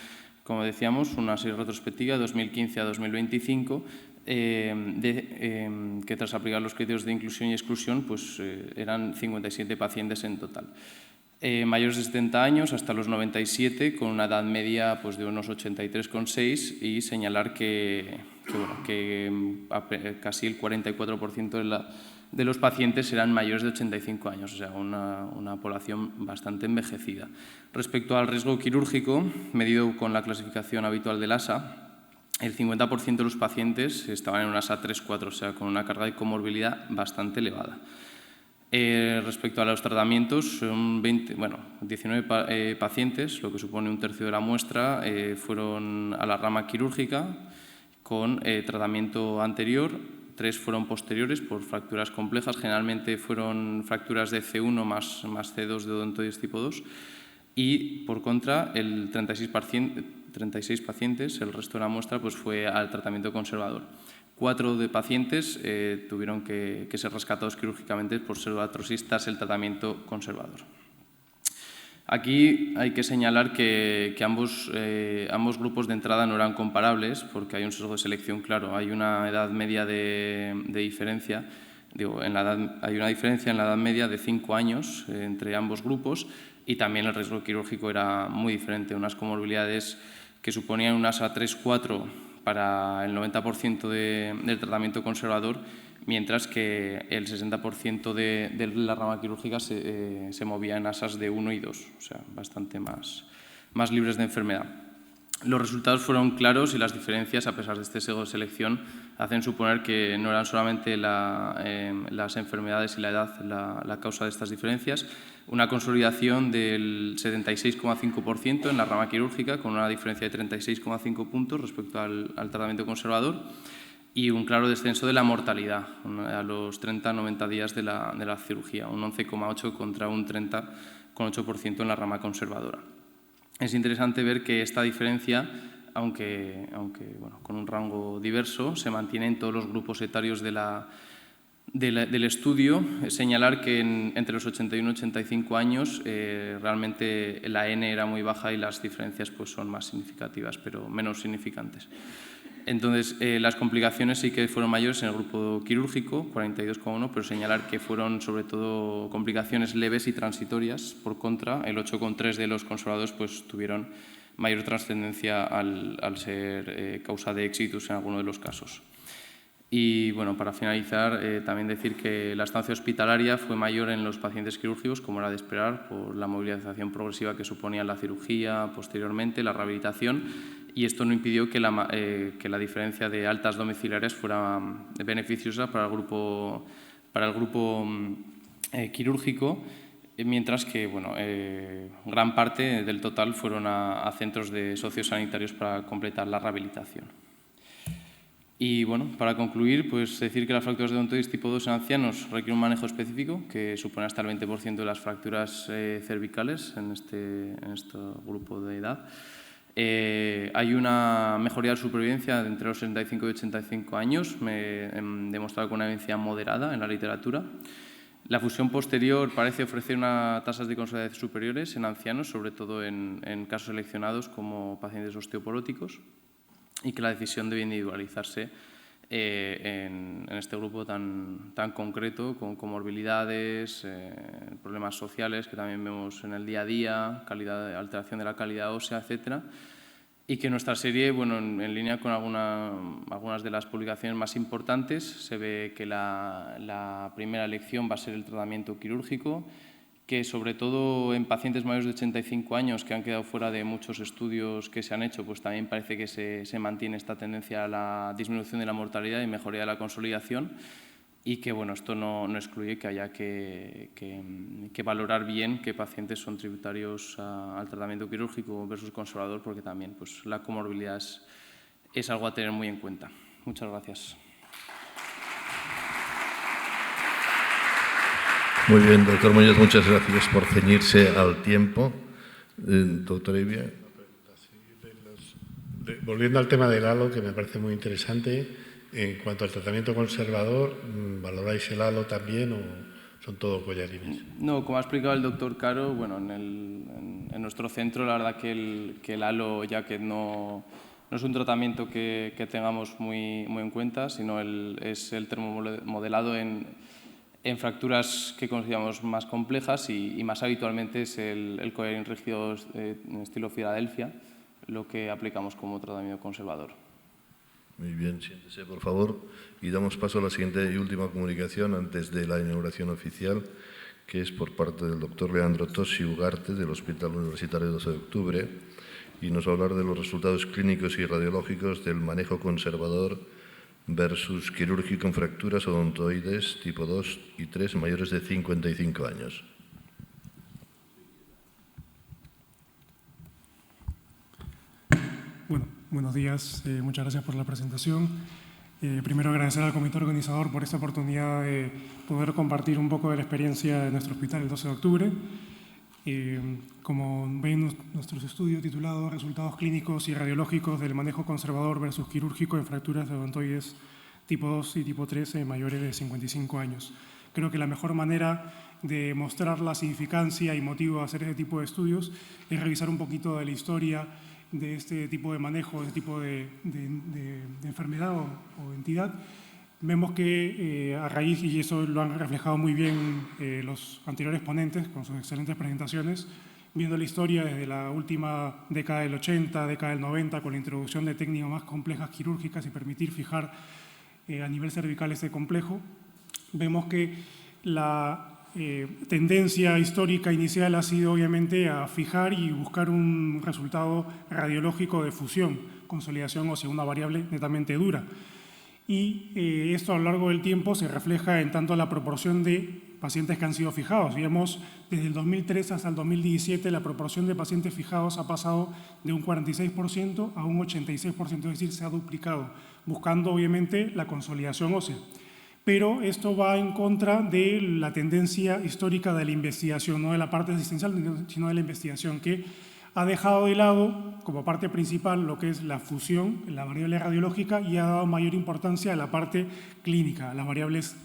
como decíamos, una serie retrospectiva de 2015 a 2025, que tras aplicar los criterios de inclusión y exclusión pues, eran 57 pacientes en total. Mayores de 70 años hasta los 97, con una edad media pues, de unos 83,6, y señalar que casi el 44% de los pacientes eran mayores de 85 años, o sea, una población bastante envejecida. Respecto al riesgo quirúrgico, medido con la clasificación habitual del ASA, el 50% de los pacientes estaban en un ASA 3-4, o sea, con una carga de comorbilidad bastante elevada. Respecto a los tratamientos, son 19 pacientes, lo que supone un tercio de la muestra, fueron a la rama quirúrgica con tratamiento anterior, 3 fueron posteriores por fracturas complejas, generalmente fueron fracturas de C1 más C2 de odontoides tipo 2, y por contra, el 36 pacientes, el resto de la muestra, pues fue al tratamiento conservador. 4 de pacientes tuvieron que ser rescatados quirúrgicamente por ser artrosistas el tratamiento conservador. Aquí hay que señalar que ambos grupos de entrada no eran comparables porque hay un sesgo de selección claro. Hay una edad media de diferencia, hay una diferencia en la edad media de 5 años entre ambos grupos, y también el riesgo quirúrgico era muy diferente. Unas comorbilidades que suponían un ASA 3-4 para el 90% del tratamiento conservador, mientras que el 60% de la rama quirúrgica se movía en ASAs de 1 y 2, o sea, bastante más libres de enfermedad. Los resultados fueron claros y las diferencias, a pesar de este sesgo de selección, hacen suponer que no eran solamente las enfermedades y la edad la causa de estas diferencias. Una consolidación del 76,5% en la rama quirúrgica, con una diferencia de 36,5 puntos respecto al tratamiento conservador, y un claro descenso de la mortalidad a los 30-90 días de la cirugía, un 11,8 contra un 30,8% en la rama conservadora. Es interesante ver que esta diferencia, aunque con un rango diverso, se mantiene en todos los grupos etarios del estudio. Señalar que entre los 81 y 85 años realmente la N era muy baja y las diferencias pues, son más significativas, pero menos significantes. Entonces, las complicaciones sí que fueron mayores en el grupo quirúrgico, 42,1, pero señalar que fueron sobre todo complicaciones leves y transitorias. Por contra, el 8,3 de los conservadores pues, tuvieron mayor trascendencia al ser causa de exitus en alguno de los casos. Y bueno, para finalizar, también decir que la estancia hospitalaria fue mayor en los pacientes quirúrgicos, como era de esperar, por la movilización progresiva que suponía la cirugía, posteriormente la rehabilitación, y esto no impidió que la diferencia de altas domiciliares fuera beneficiosa para el grupo quirúrgico, mientras que gran parte del total fueron a centros de sociosanitarios para completar la rehabilitación. Y bueno, para concluir, pues decir que las fracturas de odontoides tipo 2 en ancianos requieren un manejo específico que supone hasta el 20% de las fracturas cervicales en este grupo de edad. Hay una mejoría de supervivencia entre los 65 y 85 años, demostrado con una evidencia moderada en la literatura. La fusión posterior parece ofrecer unas tasas de consolidación superiores en ancianos, sobre todo en casos seleccionados como pacientes osteoporóticos, y que la decisión debe individualizarse en este grupo tan concreto, con comorbilidades, problemas sociales que también vemos en el día a día, alteración de la calidad ósea, etcétera. Y que nuestra serie, en línea con algunas de las publicaciones más importantes, se ve que la primera elección va a ser el tratamiento quirúrgico, que sobre todo en pacientes mayores de 85 años que han quedado fuera de muchos estudios que se han hecho, pues también parece que se mantiene esta tendencia a la disminución de la mortalidad y mejoría de la consolidación, y que esto no excluye que haya que valorar bien qué pacientes son tributarios al tratamiento quirúrgico versus conservador, porque también la comorbilidad es algo a tener muy en cuenta. Muchas gracias. Muy bien, doctor Muñoz, muchas gracias por ceñirse al tiempo. Doctor Evia. Volviendo al tema del halo, que me parece muy interesante, en cuanto al tratamiento conservador, ¿valoráis el halo también o son todo collarines? No, como ha explicado el doctor Caro, en nuestro centro la verdad que el halo, ya que no es un tratamiento que tengamos muy en cuenta, sino es el termomodelado en fracturas que consideramos más complejas, y más habitualmente es el collarín rígido estilo Filadelfia, lo que aplicamos como tratamiento conservador. Muy bien, siéntese por favor, y damos paso a la siguiente y última comunicación antes de la inauguración oficial, que es por parte del doctor Leandro Tosi Ugarte del Hospital Universitario 12 de Octubre, y nos va a hablar de los resultados clínicos y radiológicos del manejo conservador versus quirúrgico en fracturas odontoides tipo 2 y 3 mayores de 55 años. Bueno, buenos días, muchas gracias por la presentación. Primero agradecer al comité organizador por esta oportunidad de poder compartir un poco de la experiencia de nuestro hospital el 12 de octubre. Como ven, nuestro estudio titulado Resultados clínicos y radiológicos del manejo conservador versus quirúrgico en fracturas de odontoides tipo 2 y tipo 3 en mayores de 55 años. Creo que la mejor manera de mostrar la significancia y motivo de hacer este tipo de estudios es revisar un poquito de la historia de este tipo de manejo, de este tipo de enfermedad o entidad. Vemos que a raíz, y eso lo han reflejado muy bien los anteriores ponentes con sus excelentes presentaciones, viendo la historia desde la última década del 80, década del 90, con la introducción de técnicas más complejas quirúrgicas y permitir fijar a nivel cervical este complejo, vemos que la tendencia histórica inicial ha sido obviamente a fijar y buscar un resultado radiológico de fusión, consolidación ósea, una variable netamente dura. Y esto a lo largo del tiempo se refleja en tanto la proporción de pacientes que han sido fijados. Vemos desde el 2003 hasta el 2017 la proporción de pacientes fijados ha pasado de un 46% a un 86%, es decir, se ha duplicado, buscando obviamente la consolidación ósea. Pero esto va en contra de la tendencia histórica de la investigación, no de la parte asistencial, sino de la investigación, que ha dejado de lado como parte principal lo que es la fusión, la variable radiológica, y ha dado mayor importancia a la parte clínica, a las variables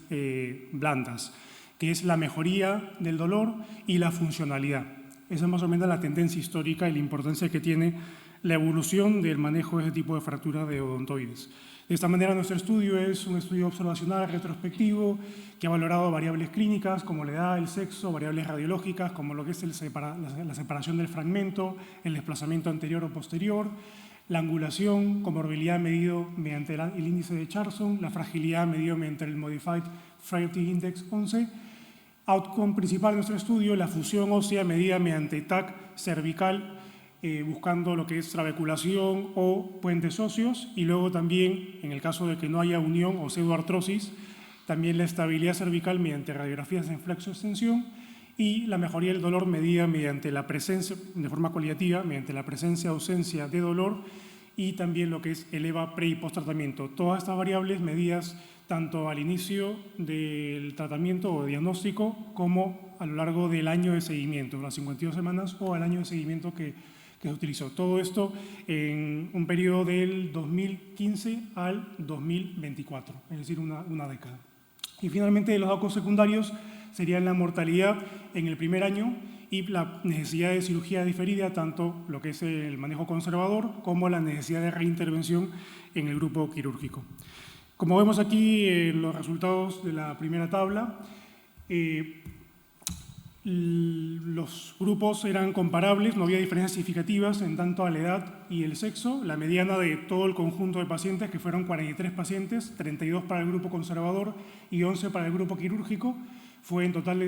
blandas, que es la mejoría del dolor y la funcionalidad. Esa es más o menos la tendencia histórica y la importancia que tiene la evolución del manejo de ese tipo de fractura de odontoides. De esta manera, nuestro estudio es un estudio observacional retrospectivo que ha valorado variables clínicas como la edad, el sexo, variables radiológicas como lo que es la separación del fragmento, el desplazamiento anterior o posterior, la angulación, comorbilidad medido mediante el índice de Charson, la fragilidad medido mediante el Modified Frailty Index 11, outcome principal de nuestro estudio, la fusión ósea medida mediante TAC cervical, buscando lo que es trabeculación o puentes óseos, y luego también, en el caso de que no haya unión o pseudoartrosis, también la estabilidad cervical mediante radiografías en flexo-extensión, y la mejoría del dolor medida mediante la presencia, de forma cualitativa, mediante la presencia o ausencia de dolor, y también lo que es el EVA pre y post tratamiento. Todas estas variables medidas tanto al inicio del tratamiento o diagnóstico como a lo largo del año de seguimiento, las 52 semanas o el año de seguimiento que se utilizó. Todo esto en un periodo del 2015 al 2024, es decir, una década. Y finalmente, los datos secundarios serían la mortalidad en el primer año y la necesidad de cirugía diferida, tanto lo que es el manejo conservador como la necesidad de reintervención en el grupo quirúrgico. Como vemos aquí los resultados de la primera tabla, los grupos eran comparables, no había diferencias significativas en tanto a la edad y el sexo. La mediana de todo el conjunto de pacientes, que fueron 43 pacientes, 32 para el grupo conservador y 11 para el grupo quirúrgico, fue en total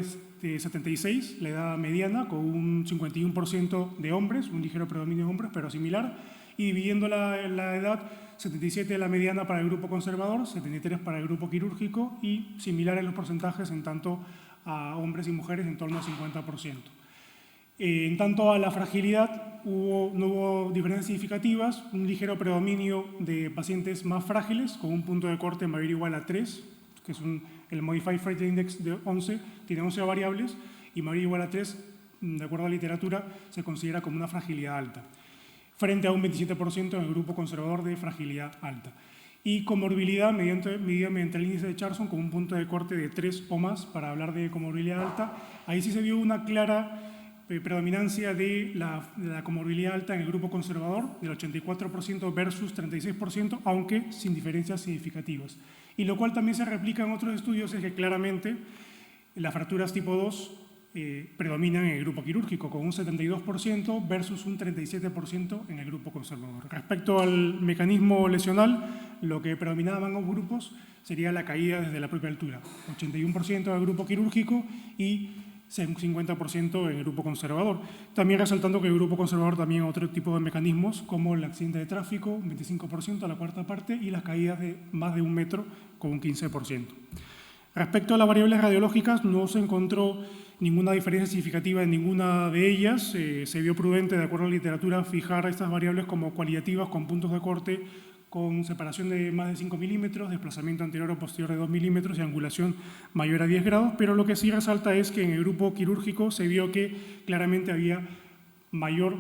de 76, la edad mediana, con un 51% de hombres, un ligero predominio de hombres, pero similar, y dividiendo la edad, 77 la mediana para el grupo conservador, 73 para el grupo quirúrgico, y similares los porcentajes en tanto a hombres y mujeres, en torno al 50%. En tanto a la fragilidad, no hubo diferencias significativas, un ligero predominio de pacientes más frágiles, con un punto de corte mayor o igual a 3, que es el Modified Frailty Index de 11, tiene 11 variables, y mayor o igual a 3, de acuerdo a la literatura, se considera como una fragilidad alta, frente a un 27% en el grupo conservador de fragilidad alta. Y comorbilidad medida mediante el índice de Charson con un punto de corte de 3 o más para hablar de comorbilidad alta. Ahí sí se vio una clara predominancia de la comorbilidad alta en el grupo conservador, del 84% versus 36%, aunque sin diferencias significativas. Y lo cual también se replica en otros estudios, es que claramente las fracturas tipo 2 predominan en el grupo quirúrgico, con un 72% versus un 37% en el grupo conservador. Respecto al mecanismo lesional, lo que predominaba en ambos grupos sería la caída desde la propia altura, 81% en el grupo quirúrgico y 50% en el grupo conservador. También resaltando que el grupo conservador también otro tipo de mecanismos, como el accidente de tráfico, un 25% a la cuarta parte, y las caídas de más de 1 metro, con un 15%. Respecto a las variables radiológicas, no se encontró ninguna diferencia significativa en ninguna de ellas. Se vio prudente, de acuerdo a la literatura, fijar estas variables como cualitativas con puntos de corte con separación de más de 5 milímetros, desplazamiento anterior o posterior de 2 milímetros y angulación mayor a 10 grados, pero lo que sí resalta es que en el grupo quirúrgico se vio que claramente había mayor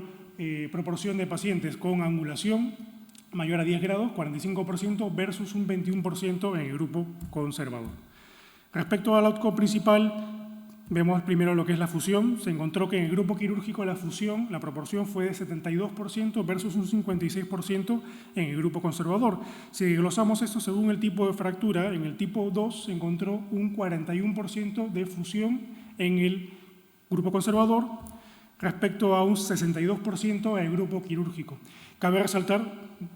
proporción de pacientes con angulación mayor a 10 grados, 45%, versus un 21% en el grupo conservador. Respecto al outcome principal, vemos primero lo que es la fusión. Se encontró que en el grupo quirúrgico la fusión, la proporción fue de 72% versus un 56% en el grupo conservador. Si desglosamos esto según el tipo de fractura, en el tipo 2 se encontró un 41% de fusión en el grupo conservador respecto a un 62% en el grupo quirúrgico. Cabe resaltar,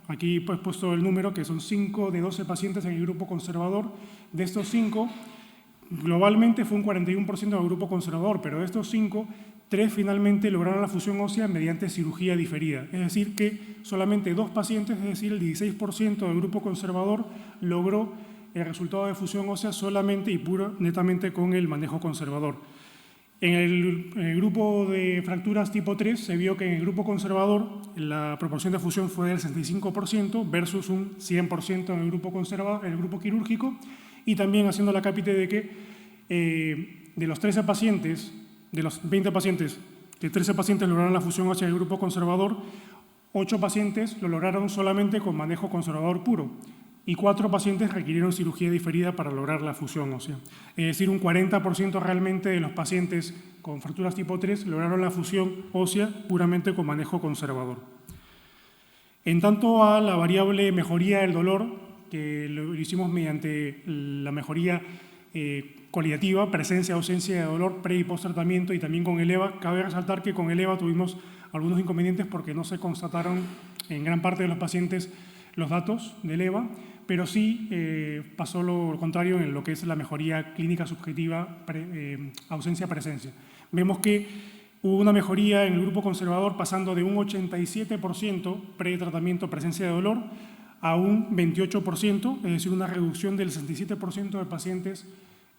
aquí he puesto el número, que son 5 de 12 pacientes en el grupo conservador. De estos 5, globalmente fue un 41% del grupo conservador, pero de estos 5, 3 finalmente lograron la fusión ósea mediante cirugía diferida. Es decir, que solamente 2 pacientes, es decir, el 16% del grupo conservador, logró el resultado de fusión ósea solamente y netamente con el manejo conservador. En el grupo de fracturas tipo 3 se vio que en el grupo conservador la proporción de fusión fue del 65% versus un 100% en el grupo conservador, en el grupo quirúrgico. Y también haciendo la cápite de que de los 13 pacientes, de los 20 pacientes, que 13 pacientes lograron la fusión ósea del grupo conservador, 8 pacientes lo lograron solamente con manejo conservador puro y 4 pacientes requirieron cirugía diferida para lograr la fusión ósea. Es decir, un 40% realmente de los pacientes con fracturas tipo 3 lograron la fusión ósea puramente con manejo conservador. En tanto a la variable mejoría del dolor, que lo hicimos mediante la mejoría cualitativa, presencia o ausencia de dolor pre y post tratamiento, y también con el EVA. Cabe resaltar que con el EVA tuvimos algunos inconvenientes porque no se constataron en gran parte de los pacientes los datos del EVA, pero sí pasó lo contrario en lo que es la mejoría clínica subjetiva ausencia-presencia. Vemos que hubo una mejoría en el grupo conservador pasando de un 87% pre-tratamiento presencia de dolor a un 28%, es decir, una reducción del 67% de pacientes,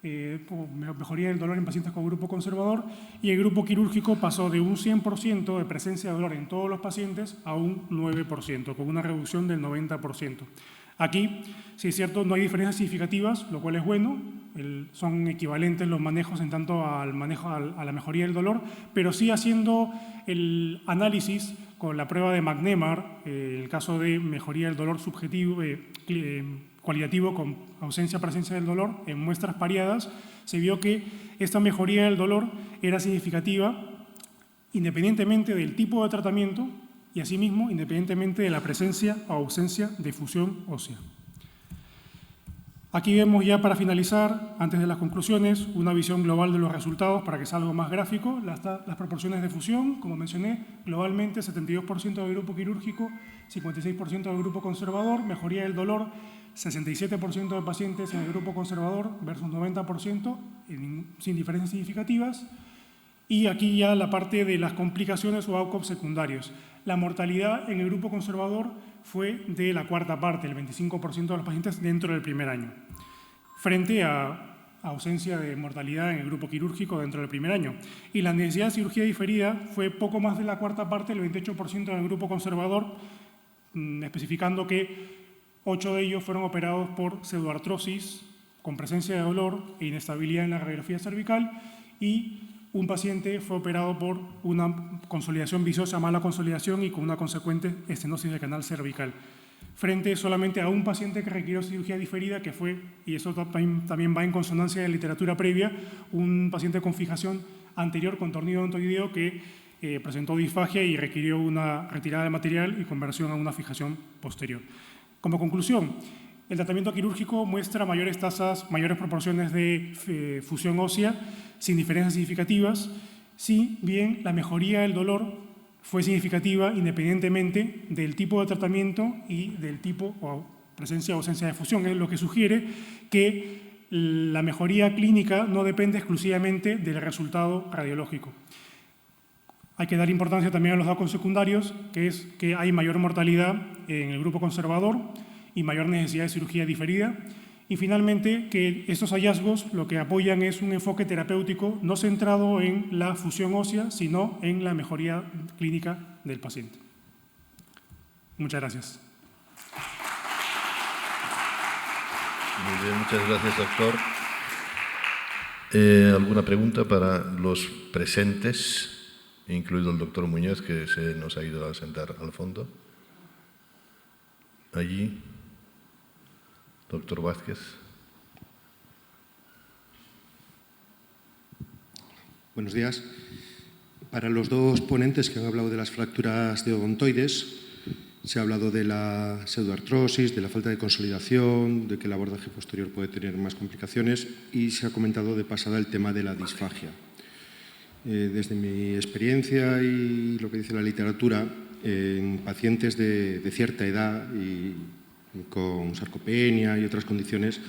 mejoría del dolor en pacientes con grupo conservador, y el grupo quirúrgico pasó de un 100% de presencia de dolor en todos los pacientes a un 9%, con una reducción del 90%. Aquí, sí es cierto, no hay diferencias significativas, lo cual es bueno, son equivalentes los manejos en tanto al manejo a la mejoría del dolor, pero sí haciendo el análisis con la prueba de McNemar, el caso de mejoría del dolor subjetivo, cualitativo con ausencia-presencia del dolor, en muestras pareadas, se vio que esta mejoría del dolor era significativa independientemente del tipo de tratamiento y asimismo independientemente de la presencia o ausencia de fusión ósea. Aquí vemos ya para finalizar, antes de las conclusiones, una visión global de los resultados para que sea algo más gráfico. Las proporciones de fusión, como mencioné, globalmente 72% del grupo quirúrgico, 56% del grupo conservador, mejoría del dolor, 67% de pacientes en el grupo conservador versus 90%, sin diferencias significativas. Y aquí ya la parte de las complicaciones o outcomes secundarios. La mortalidad en el grupo conservador fue de la cuarta parte, el 25% de los pacientes dentro del primer año, frente a ausencia de mortalidad en el grupo quirúrgico dentro del primer año. Y la necesidad de cirugía diferida fue poco más de la cuarta parte, el 28% en el grupo conservador, especificando que 8 de ellos fueron operados por pseudoartrosis con presencia de dolor e inestabilidad en la radiografía cervical, y un paciente fue operado por una consolidación viciosa, mala consolidación y con una consecuente estenosis del canal cervical, frente solamente a un paciente que requirió cirugía diferida, que fue, y eso también va en consonancia de la literatura previa, un paciente con fijación anterior con tornido odontoideo que presentó disfagia y requirió una retirada de material y conversión a una fijación posterior. Como conclusión, el tratamiento quirúrgico muestra mayores tasas, mayores proporciones de fusión ósea sin diferencias significativas, si bien la mejoría del dolor fue significativa independientemente del tipo de tratamiento y del tipo o presencia o ausencia de fusión, es lo que sugiere que la mejoría clínica no depende exclusivamente del resultado radiológico. Hay que dar importancia también a los datos secundarios, que es que hay mayor mortalidad en el grupo conservador y mayor necesidad de cirugía diferida. Y finalmente, que estos hallazgos lo que apoyan es un enfoque terapéutico no centrado en la fusión ósea, sino en la mejoría clínica del paciente. Muchas gracias. Muy bien, muchas gracias, doctor. ¿Alguna pregunta para los presentes, incluido el doctor Muñoz, que se nos ha ido a sentar al fondo? Allí. Doctor Vázquez. Buenos días. Para los dos ponentes que han hablado de las fracturas de odontoides, se ha hablado de la pseudoartrosis, de la falta de consolidación, de que el abordaje posterior puede tener más complicaciones, y se ha comentado de pasada el tema de la disfagia. Desde mi experiencia y lo que dice la literatura, en pacientes de cierta edad y con sarcopenia y otras condiciones,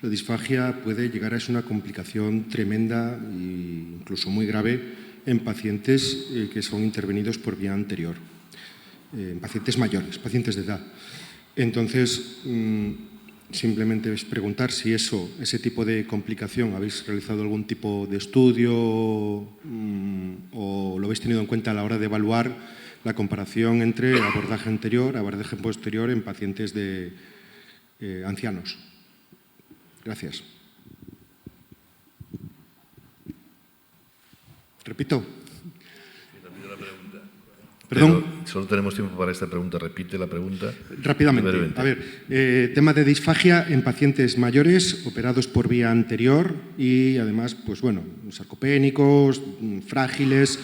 la disfagia puede llegar a ser una complicación tremenda e incluso muy grave en pacientes que son intervenidos por vía anterior, en pacientes mayores, pacientes de edad. Entonces, simplemente es preguntar si ese tipo de complicación, ¿habéis realizado algún tipo de estudio o lo habéis tenido en cuenta a la hora de evaluar la comparación entre abordaje anterior, abordaje posterior en pacientes de ancianos? Gracias. Repito. Perdón. Pero solo tenemos tiempo para esta pregunta. Repite la pregunta. Rápidamente. A ver, tema de disfagia en pacientes mayores operados por vía anterior y además, pues bueno, sarcopénicos, frágiles,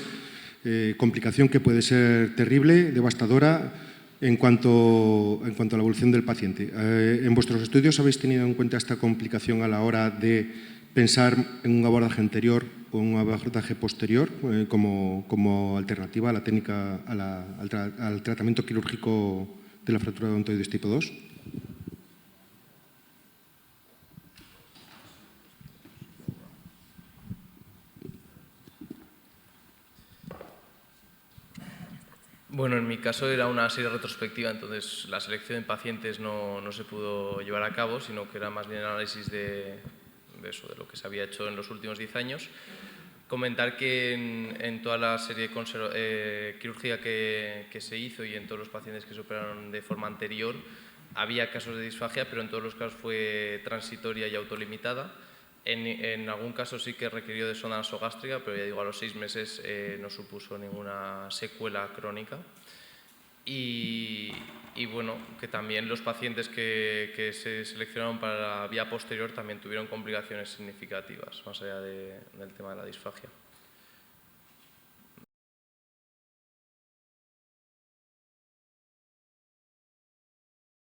complicación que puede ser terrible, devastadora en cuanto a la evolución del paciente. ¿En vuestros estudios habéis tenido en cuenta esta complicación a la hora de pensar en un abordaje anterior un abordaje posterior como alternativa a la técnica, al tratamiento quirúrgico de la fractura de odontoides tipo 2? Bueno, en mi caso era una serie retrospectiva, entonces la selección de pacientes no se pudo llevar a cabo, sino que era más bien análisis de lo que se había hecho en los últimos 10 años. Comentar que en toda la serie quirúrgica que se hizo y en todos los pacientes que se operaron de forma anterior, había casos de disfagia, pero en todos los casos fue transitoria y autolimitada. En algún caso sí que requirió de sonda nasogástrica, pero ya digo, a los 6 meses no supuso ninguna secuela crónica. Y bueno, que también los pacientes que se seleccionaron para la vía posterior también tuvieron complicaciones significativas, más allá del tema de la disfagia.